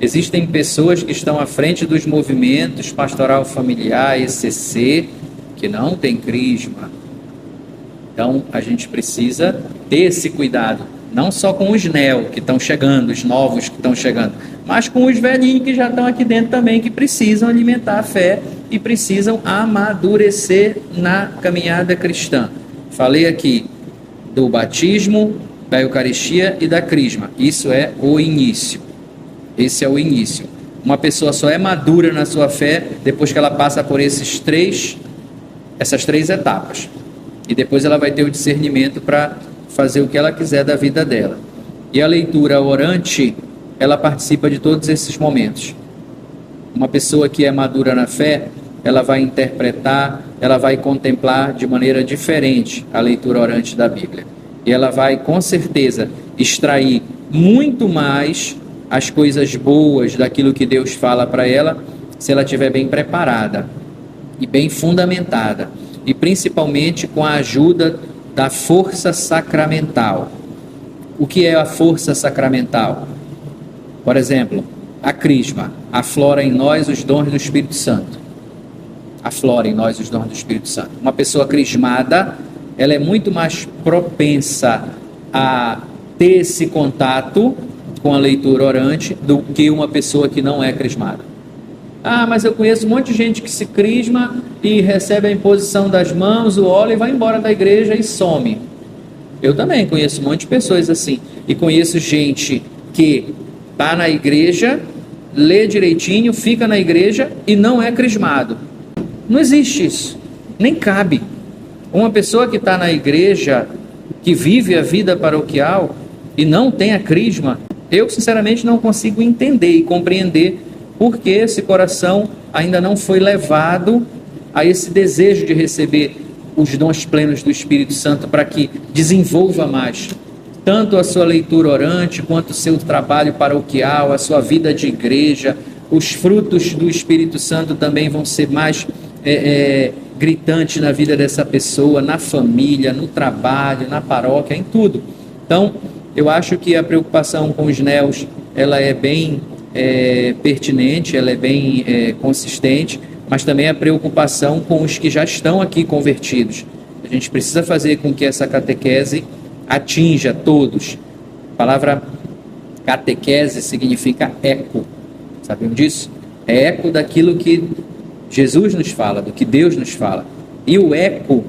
Existem pessoas que estão à frente dos movimentos pastoral familiar, ECC, que não tem crisma. Então a gente precisa ter esse cuidado, não só com os que estão chegando, os novos que estão chegando, mas com os velhinhos que já estão aqui dentro também, que precisam alimentar a fé e precisam amadurecer na caminhada cristã. Falei aqui do batismo, da Eucaristia e da crisma. Isso é o início. Esse é o início. Uma pessoa só é madura na sua fé depois que ela passa por essas três etapas. E depois ela vai ter o discernimento para fazer o que ela quiser da vida dela. E a leitura orante, ela participa de todos esses momentos. Uma pessoa que é madura na fé, ela vai interpretar, ela vai contemplar de maneira diferente a leitura orante da Bíblia. E ela vai, com certeza, extrair muito mais as coisas boas daquilo que Deus fala para ela, se ela estiver bem preparada e bem fundamentada, e principalmente com a ajuda da força sacramental. O que é a força sacramental? Por exemplo, a crisma. Aflora em nós os dons do Espírito Santo. Aflora em nós os dons do Espírito Santo. Uma pessoa crismada, ela é muito mais propensa a ter esse contato com a leitura orante do que uma pessoa que não é crismada. Ah, mas eu conheço um monte de gente que se crisma e recebe a imposição das mãos, o óleo e vai embora da igreja e some. Eu também conheço um monte de pessoas assim. E conheço gente que está na igreja, lê direitinho, fica na igreja e não é crismado. Não existe isso. Nem cabe. Uma pessoa que está na igreja, que vive a vida paroquial e não tem a crisma, eu sinceramente não consigo entender e compreender por que esse coração ainda não foi levado a esse desejo de receber os dons plenos do Espírito Santo para que desenvolva mais tanto a sua leitura orante, quanto o seu trabalho paroquial, a sua vida de igreja. Os frutos do Espírito Santo também vão ser mais gritantes na vida dessa pessoa, na família, no trabalho, na paróquia, em tudo. Então, eu acho que a preocupação com os néos, ela é bem pertinente, ela é bem consistente, mas também a preocupação com os que já estão aqui convertidos. A gente precisa fazer com que essa catequese atinja todos. A palavra catequese significa eco. Sabiam disso? É eco daquilo que Jesus nos fala, do que Deus nos fala. E o eco,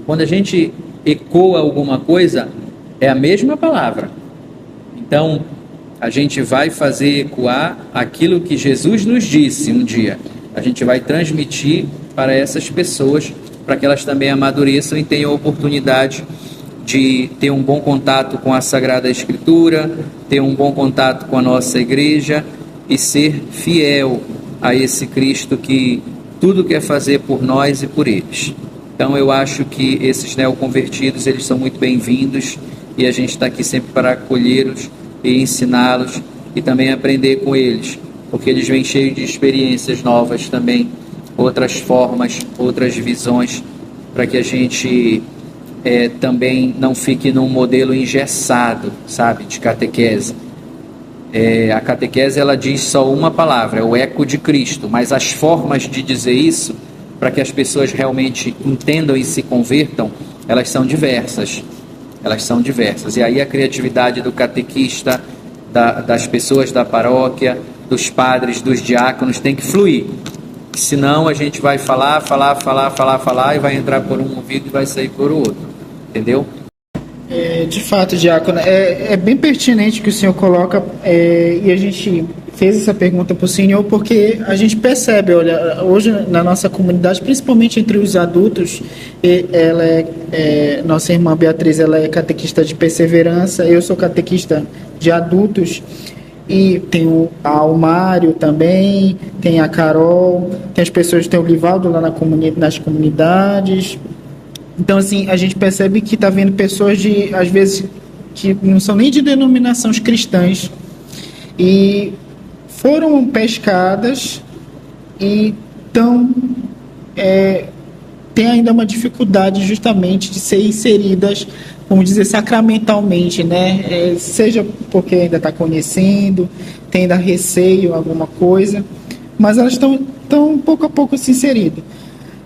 quando a gente ecoa alguma coisa, é a mesma palavra. Então, a gente vai fazer ecoar aquilo que Jesus nos disse um dia. A gente vai transmitir para essas pessoas, para que elas também amadureçam e tenham a oportunidade de ter um bom contato com a Sagrada Escritura, ter um bom contato com a nossa igreja e ser fiel a esse Cristo que tudo quer fazer por nós e por eles. Então eu acho que esses neoconvertidos, eles são muito bem-vindos e a gente está aqui sempre para acolhê-los e ensiná-los e também aprender com eles, porque eles vêm cheios de experiências novas também, outras formas, outras visões, para que a gente também não fique num modelo engessado, sabe, de catequese. A catequese, ela diz só uma palavra, é o eco de Cristo, mas as formas de dizer isso, para que as pessoas realmente entendam e se convertam, elas são diversas. Elas são diversas. E aí a criatividade do catequista, das pessoas da paróquia, dos padres, dos diáconos, tem que fluir. Senão a gente vai falar e vai entrar por um ouvido e vai sair por outro. Entendeu? De fato, diácono, é bem pertinente que o senhor coloca, e a gente fez essa pergunta para o senhor porque a gente percebe, olha, hoje na nossa comunidade, principalmente entre os adultos, nossa irmã Beatriz, ela é catequista de perseverança, eu sou catequista de adultos, e tem o Mário também, tem a Carol, tem as pessoas, tem o Livaldo lá nas comunidades. Então, assim, a gente percebe que está vendo pessoas às vezes, que não são nem de denominações cristãs e foram pescadas e tem ainda uma dificuldade justamente de ser inseridas, vamos dizer, sacramentalmente, né? Seja porque ainda está conhecendo, tem ainda receio, alguma coisa, mas elas estão pouco a pouco se inseridas.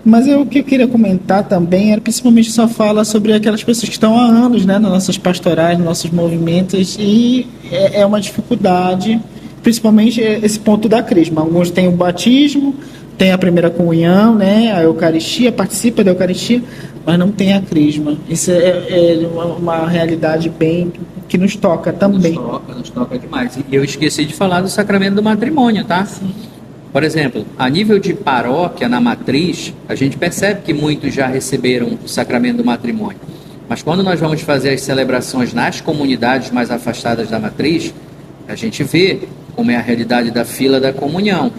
Mas o que eu queria comentar também era principalmente só fala sobre aquelas pessoas que estão há anos, né, nas nossas pastorais, nos nossos movimentos, e é uma dificuldade, principalmente esse ponto da crisma. Alguns têm o batismo, tem a primeira comunhão, né, a Eucaristia, participa da Eucaristia, mas não tem a crisma. Isso é uma realidade bem que nos toca também. Nos toca demais. E eu esqueci de falar do sacramento do matrimônio, tá? Sim. Por exemplo, a nível de paróquia, na matriz, a gente percebe que muitos já receberam o sacramento do matrimônio. Mas quando nós vamos fazer as celebrações nas comunidades mais afastadas da matriz, a gente vê como é a realidade da fila da comunhão.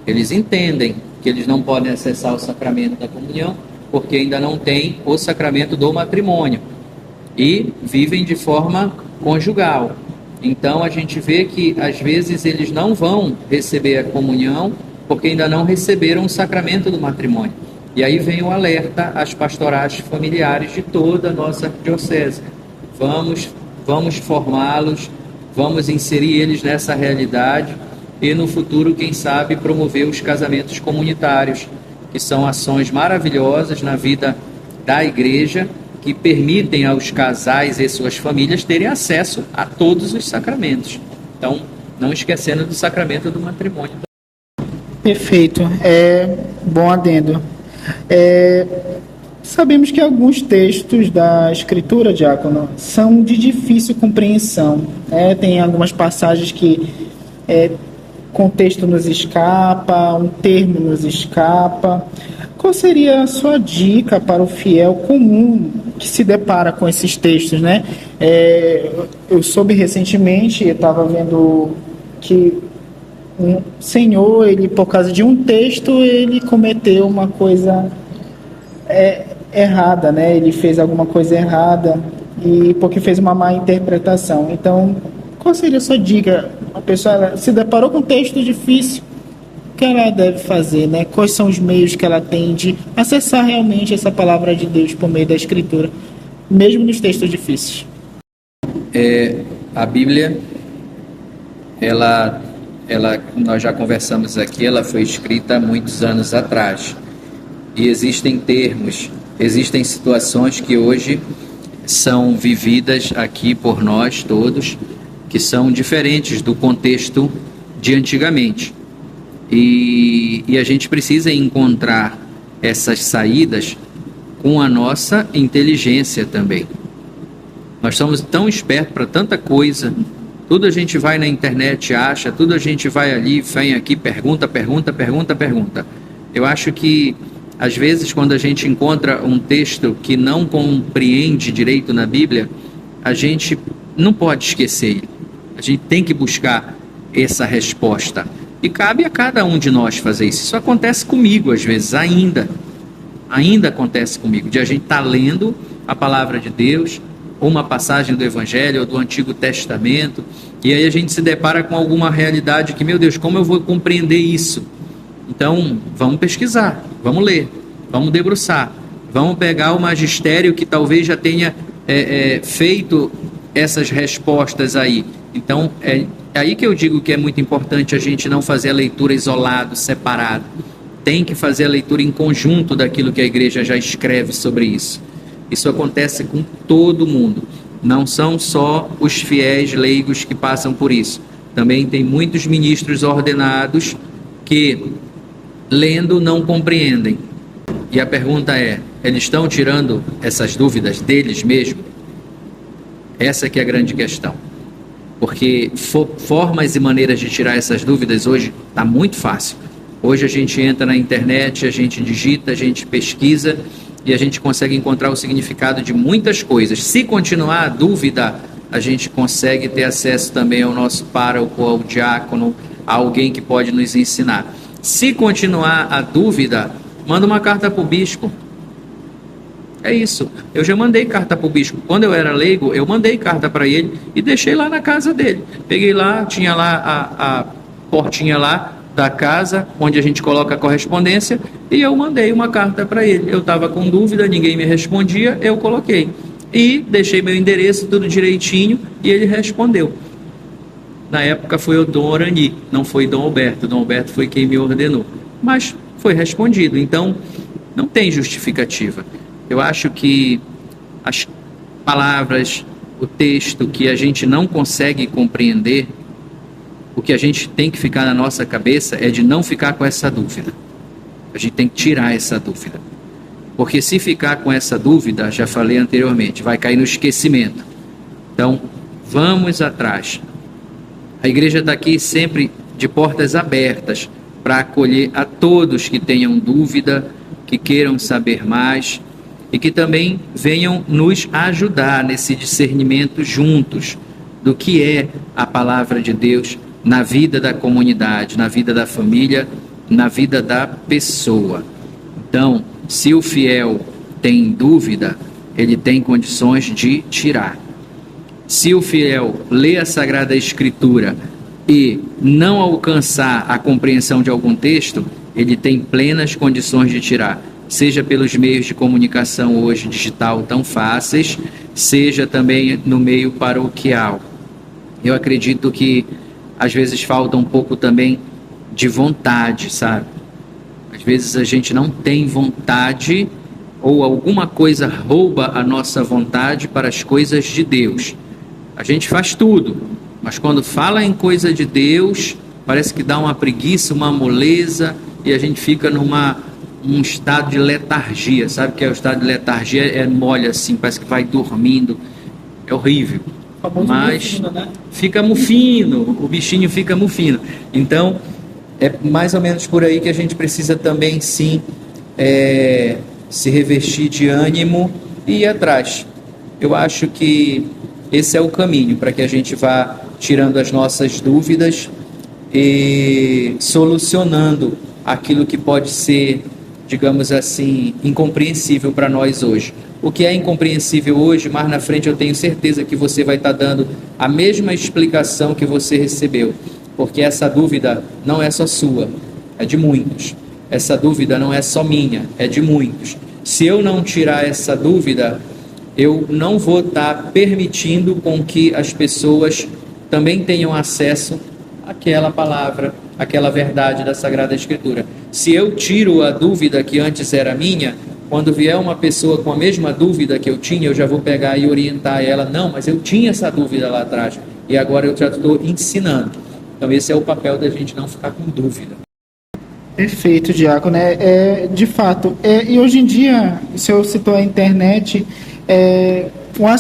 Eles entendem que eles não podem acessar o sacramento da comunhão porque ainda não tem o sacramento do matrimônio e vivem de forma conjugal. Então a gente vê que às vezes eles não vão receber a comunhão porque ainda não receberam o sacramento do matrimônio. E aí vem o alerta às pastorais familiares de toda a nossa arquidiocese. Vamos formá-los, vamos inserir eles nessa realidade e no futuro, quem sabe, promover os casamentos comunitários, que são ações maravilhosas na vida da igreja, que permitem aos casais e suas famílias terem acesso a todos os sacramentos. Então, não esquecendo do sacramento do matrimônio. Perfeito. Bom adendo. Sabemos que alguns textos da Escritura, Diácono, são de difícil compreensão. Tem algumas passagens que contexto nos escapa, um termo nos escapa. Qual seria a sua dica para o fiel comum que se depara com esses textos, né? Eu soube recentemente, eu estava vendo que um senhor, ele, por causa de um texto, ele cometeu uma coisa errada, né? Ele fez alguma coisa errada e porque fez uma má interpretação. Então, qual seria a sua dica? A pessoa se deparou com um texto difícil, o que ela deve fazer, né? Quais são os meios que ela tem de acessar realmente essa palavra de Deus por meio da Escritura, mesmo nos textos difíceis? A Bíblia, nós já conversamos aqui, ela foi escrita há muitos anos atrás. E existem termos, existem situações que hoje são vividas aqui por nós todos, que são diferentes do contexto de antigamente. E a gente precisa encontrar essas saídas com a nossa inteligência também. Nós somos tão espertos para tanta coisa, tudo a gente vai na internet, acha, tudo a gente vai ali, vem aqui, pergunta. Eu acho que, às vezes, quando a gente encontra um texto que não compreende direito na Bíblia, a gente não pode esquecer ele. A gente tem que buscar essa resposta. E cabe a cada um de nós fazer isso. Isso acontece comigo, às vezes, ainda acontece comigo, de a gente estar lendo a palavra de Deus, ou uma passagem do Evangelho, ou do Antigo Testamento, e aí a gente se depara com alguma realidade que, meu Deus, como eu vou compreender isso? Então, vamos pesquisar, vamos ler, vamos debruçar, vamos pegar o magistério que talvez já tenha feito essas respostas aí. Então, é aí que eu digo que é muito importante a gente não fazer a leitura isolado, separado. Tem que fazer a leitura em conjunto daquilo que a igreja já escreve sobre isso. Isso acontece com todo mundo. Não são só os fiéis leigos que passam por isso. Também tem muitos ministros ordenados que, lendo, não compreendem. E a pergunta é, eles estão tirando essas dúvidas deles mesmos? Essa que é a grande questão. Porque formas e maneiras de tirar essas dúvidas hoje está muito fácil. Hoje a gente entra na internet, a gente digita, a gente pesquisa e a gente consegue encontrar o significado de muitas coisas. Se continuar a dúvida, a gente consegue ter acesso também ao nosso pároco, ao diácono, a alguém que pode nos ensinar. Se continuar a dúvida, manda uma carta para o bispo. É isso. Eu já mandei carta para o bispo. Quando eu era leigo, eu mandei carta para ele e deixei lá na casa dele. Peguei lá, tinha lá a portinha lá da casa, onde a gente coloca a correspondência, e eu mandei uma carta para ele. Eu estava com dúvida, ninguém me respondia, eu coloquei. E deixei meu endereço, tudo direitinho, e ele respondeu. Na época foi o Dom Orani, não foi Dom Alberto. Dom Alberto foi quem me ordenou. Mas foi respondido. Então, não tem justificativa. Eu acho que as palavras, o texto que a gente não consegue compreender, o que a gente tem que ficar na nossa cabeça é de não ficar com essa dúvida. A gente tem que tirar essa dúvida. Porque se ficar com essa dúvida, já falei anteriormente, vai cair no esquecimento. Então, vamos atrás. A igreja está aqui sempre de portas abertas para acolher a todos que tenham dúvida, que queiram saber mais. e que também venham nos ajudar nesse discernimento juntos do que é a palavra de Deus na vida da comunidade, na vida da família, na vida da pessoa. Então, se o fiel tem dúvida, ele tem condições de tirar. Se o fiel lê a Sagrada Escritura e não alcançar a compreensão de algum texto, ele tem plenas condições de tirar, seja pelos meios de comunicação hoje digital tão fáceis, seja também no meio paroquial. Eu acredito que às vezes falta um pouco também de vontade, sabe? Às vezes a gente não tem vontade ou alguma coisa rouba a nossa vontade para as coisas de Deus. A gente faz tudo, mas quando fala em coisa de Deus, parece que dá uma preguiça, uma moleza, e a gente fica num estado de letargia. Sabe o que é o estado de letargia? É mole assim, parece que vai dormindo. É horrível. Mas mufino, né? Fica mufino, o bichinho fica mufino. Então, é mais ou menos por aí que a gente precisa também, sim, se revestir de ânimo e ir atrás. Eu acho que esse é o caminho para que a gente vá tirando as nossas dúvidas e solucionando aquilo que pode ser, digamos assim, incompreensível para nós hoje. O que é incompreensível hoje, mais na frente eu tenho certeza que você vai estar dando a mesma explicação que você recebeu, porque essa dúvida não é só sua, é de muitos. Essa dúvida não é só minha, é de muitos. Se eu não tirar essa dúvida, eu não vou estar permitindo com que as pessoas também tenham acesso àquela palavra, àquela verdade da Sagrada Escritura. Se eu tiro a dúvida que antes era minha, quando vier uma pessoa com a mesma dúvida que eu tinha, eu já vou pegar e orientar ela. Não, mas eu tinha essa dúvida lá atrás e agora eu já estou ensinando. Então esse é o papel da gente não ficar com dúvida. Perfeito, Diácono. De fato, e hoje em dia, o senhor citou a internet,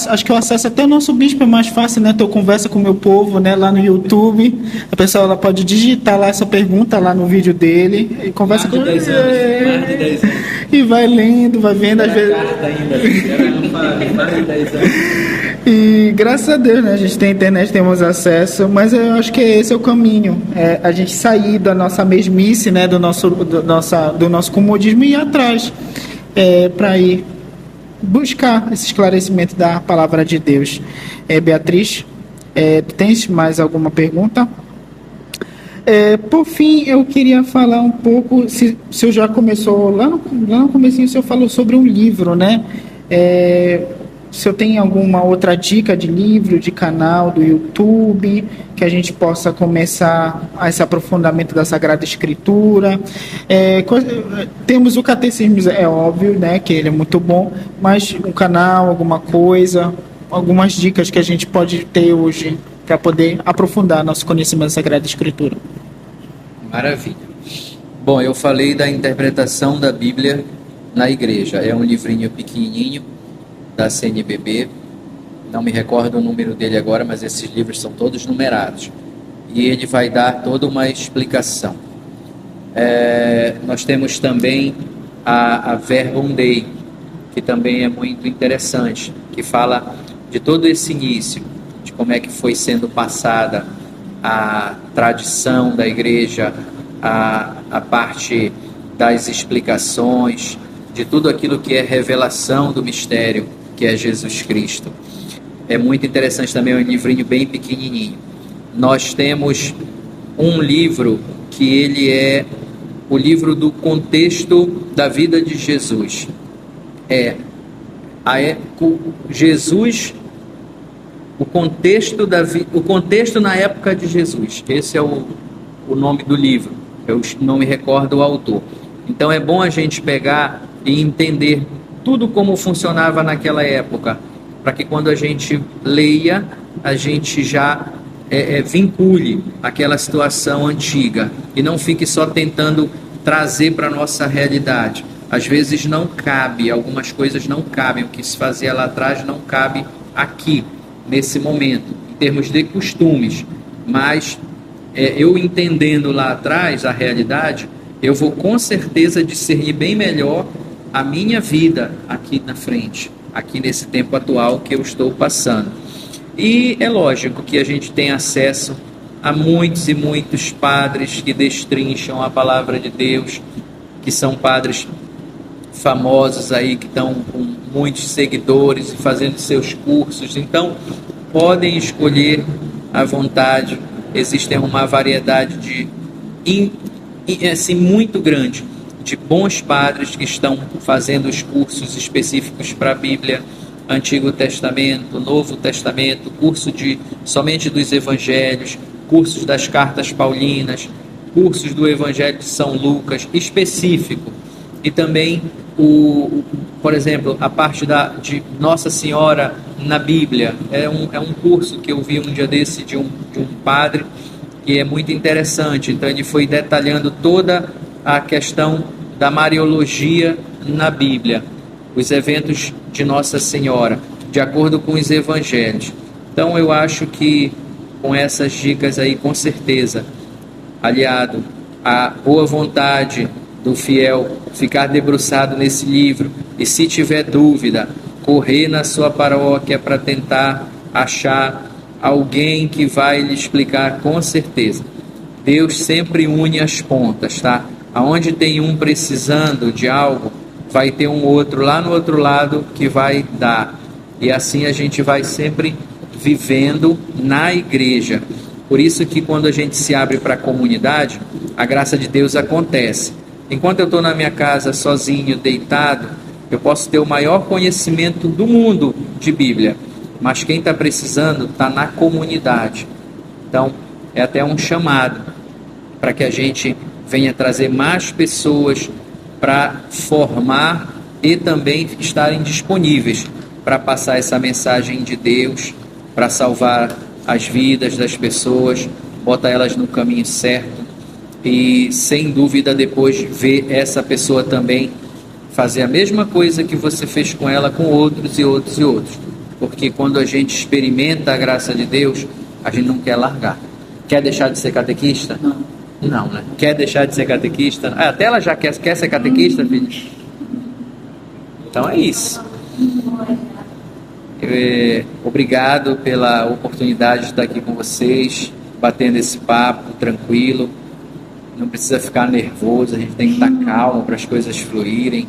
acho que o acesso até ao nosso bispo é mais fácil, né? Tu conversa com o meu povo, né? Lá no YouTube, a pessoa ela pode digitar lá essa pergunta lá no vídeo dele e conversa com mais de 10 anos. E vai lendo, vai vendo às vezes. Mais de 10 anos. E graças a Deus, né? A gente tem internet, temos acesso, mas eu acho que esse é o caminho, a gente sair da nossa mesmice, né? Do nosso comodismo e ir atrás para ir buscar esse esclarecimento da palavra de Deus. Beatriz, tens mais alguma pergunta? Por fim, eu queria falar um pouco, se o senhor já começou, lá no comecinho o senhor falou sobre um livro, né? Se eu tenho alguma outra dica de livro, de canal do YouTube, que a gente possa começar esse aprofundamento da Sagrada Escritura. Temos o Catecismo, é óbvio, né, que ele é muito bom, mas um canal, alguma coisa, algumas dicas que a gente pode ter hoje para poder aprofundar nosso conhecimento da Sagrada Escritura. Maravilha. Bom, eu falei da interpretação da Bíblia na igreja. É um livrinho pequenininho da CNBB, não me recordo o número dele agora, mas esses livros são todos numerados e ele vai dar toda uma explicação. Nós temos também a Verbum Dei, que também é muito interessante, que fala de todo esse início, de como é que foi sendo passada a tradição da igreja, a parte das explicações, de tudo aquilo que é revelação do mistério, que é Jesus Cristo. É muito interessante também, é um livrinho bem pequenininho. Nós temos um livro que ele é o livro do contexto da vida de Jesus. Jesus, o contexto na época de Jesus. Esse é o nome do livro. Eu não me recordo o autor. Então é bom a gente pegar e entender tudo como funcionava naquela época, para que quando a gente leia, a gente já vincule aquela situação antiga e não fique só tentando trazer para a nossa realidade. Às vezes não cabe, algumas coisas não cabem, o que se fazia lá atrás não cabe aqui, nesse momento, em termos de costumes, mas eu entendendo lá atrás a realidade, eu vou com certeza discernir bem melhor a minha vida aqui na frente, aqui nesse tempo atual que eu estou passando. E é lógico que a gente tem acesso a muitos e muitos padres que destrincham a palavra de Deus, que são padres famosos aí, que estão com muitos seguidores e fazendo seus cursos. Então, podem escolher à vontade. Existem uma variedade assim, muito grande de bons padres que estão fazendo os cursos específicos para a Bíblia, Antigo Testamento, Novo Testamento, curso somente dos Evangelhos, cursos das cartas paulinas, cursos do Evangelho de São Lucas, específico. E também, por exemplo, a parte de Nossa Senhora na Bíblia. É um curso que eu vi um dia desse de um padre, que é muito interessante. Então ele foi detalhando toda a questão da Mariologia na Bíblia, os eventos de Nossa Senhora, de acordo com os Evangelhos. Então eu acho que com essas dicas aí, com certeza, aliado à boa vontade do fiel, ficar debruçado nesse livro, e se tiver dúvida, correr na sua paróquia para tentar achar alguém que vai lhe explicar com certeza. Deus sempre une as pontas, tá? Aonde tem um precisando de algo, vai ter um outro lá no outro lado que vai dar. E assim a gente vai sempre vivendo na igreja. Por isso que quando a gente se abre para a comunidade, a graça de Deus acontece. Enquanto eu estou na minha casa sozinho, deitado, eu posso ter o maior conhecimento do mundo de Bíblia, mas quem está precisando está na comunidade. Então, é até um chamado para que a gente venha trazer mais pessoas para formar e também estarem disponíveis para passar essa mensagem de Deus, para salvar as vidas das pessoas, botar elas no caminho certo e, sem dúvida, depois ver essa pessoa também fazer a mesma coisa que você fez com ela, com outros e outros e outros. Porque quando a gente experimenta a graça de Deus, a gente não quer largar. Quer deixar de ser catequista? Não, né? Quer deixar de ser catequista? Até ela já quer ser catequista, filho? Então é isso. Obrigado pela oportunidade de estar aqui com vocês, batendo esse papo tranquilo. Não precisa ficar nervoso, a gente tem que estar calmo para as coisas fluírem.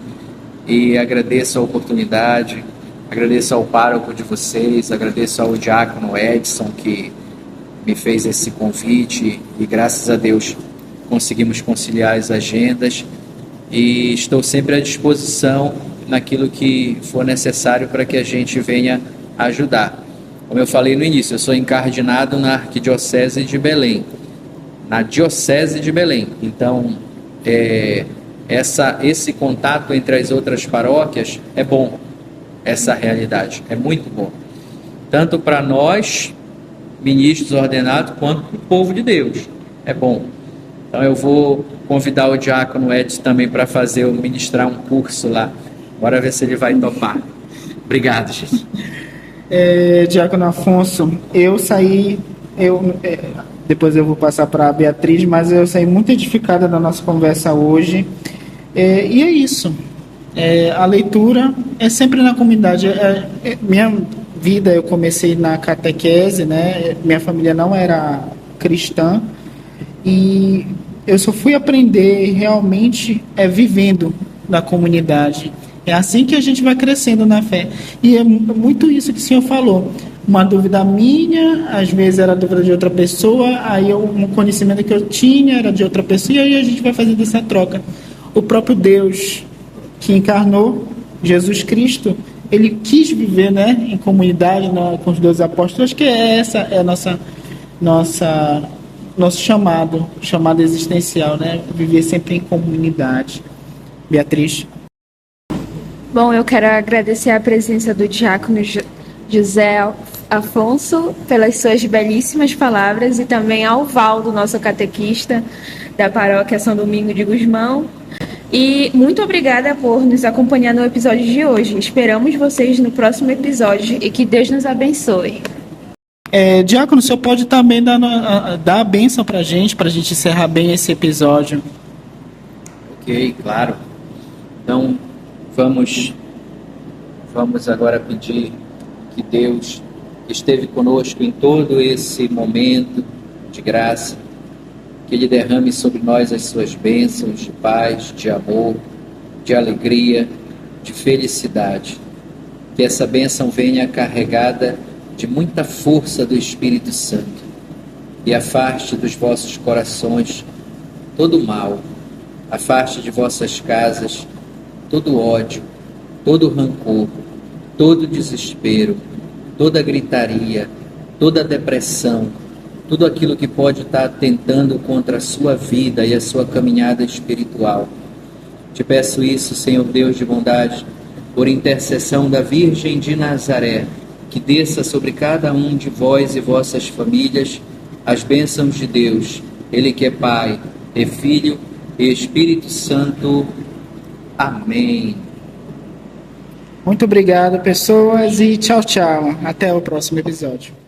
E agradeço a oportunidade, agradeço ao pároco de vocês, agradeço ao diácono Edson, que me fez esse convite, e graças a Deus conseguimos conciliar as agendas, e estou sempre à disposição naquilo que for necessário para que a gente venha ajudar. Como eu falei no início, eu sou encardinado na Arquidiocese de Belém, na Diocese de Belém. Então, esse contato entre as outras paróquias é bom, essa realidade é muito bom, tanto para nós, ministros ordenados, quanto para o povo de Deus, é bom. Então eu vou convidar o diácono Edson também para ministrar um curso lá. Bora ver se ele vai topar. Obrigado, gente. Diácono Afonso, depois eu vou passar para a Beatriz, mas eu saí muito edificada da nossa conversa hoje. E é isso. A leitura é sempre na comunidade. Minha vida, eu comecei na catequese, né? Minha família não era cristã, e eu só fui aprender realmente vivendo na comunidade. É assim que a gente vai crescendo na fé. E é muito isso que o senhor falou. Uma dúvida minha, às vezes era dúvida de outra pessoa, aí um conhecimento que eu tinha era de outra pessoa, e aí a gente vai fazendo essa troca. O próprio Deus que encarnou, Jesus Cristo, ele quis viver, né, em comunidade, com os 12 apóstolos. Acho que essa é a nosso chamado existencial, né? Viver sempre em comunidade. Beatriz. Bom, eu quero agradecer a presença do diácono José Afonso pelas suas belíssimas palavras, e também ao Valdo, nosso catequista da paróquia São Domingo de Gusmão. E muito obrigada por nos acompanhar no episódio de hoje. Esperamos vocês no próximo episódio e que Deus nos abençoe. Diácono, o senhor pode também dar a bênção para a gente encerrar bem esse episódio. Ok, claro. Então, Vamos agora pedir que Deus, que esteve conosco em todo esse momento de graça, que Ele derrame sobre nós as suas bênçãos de paz, de amor, de alegria, de felicidade. Que essa bênção venha carregada de muita força do Espírito Santo e afaste dos vossos corações todo o mal, afaste de vossas casas todo ódio, todo rancor, todo desespero, toda gritaria, toda depressão, tudo aquilo que pode estar atentando contra a sua vida e a sua caminhada espiritual. Te peço isso, Senhor Deus de bondade, por intercessão da Virgem de Nazaré, que desça sobre cada um de vós e vossas famílias as bênçãos de Deus, Ele que é Pai, é Filho e Espírito Santo. Amém. Muito obrigado, pessoas, e tchau, tchau. Até o próximo episódio.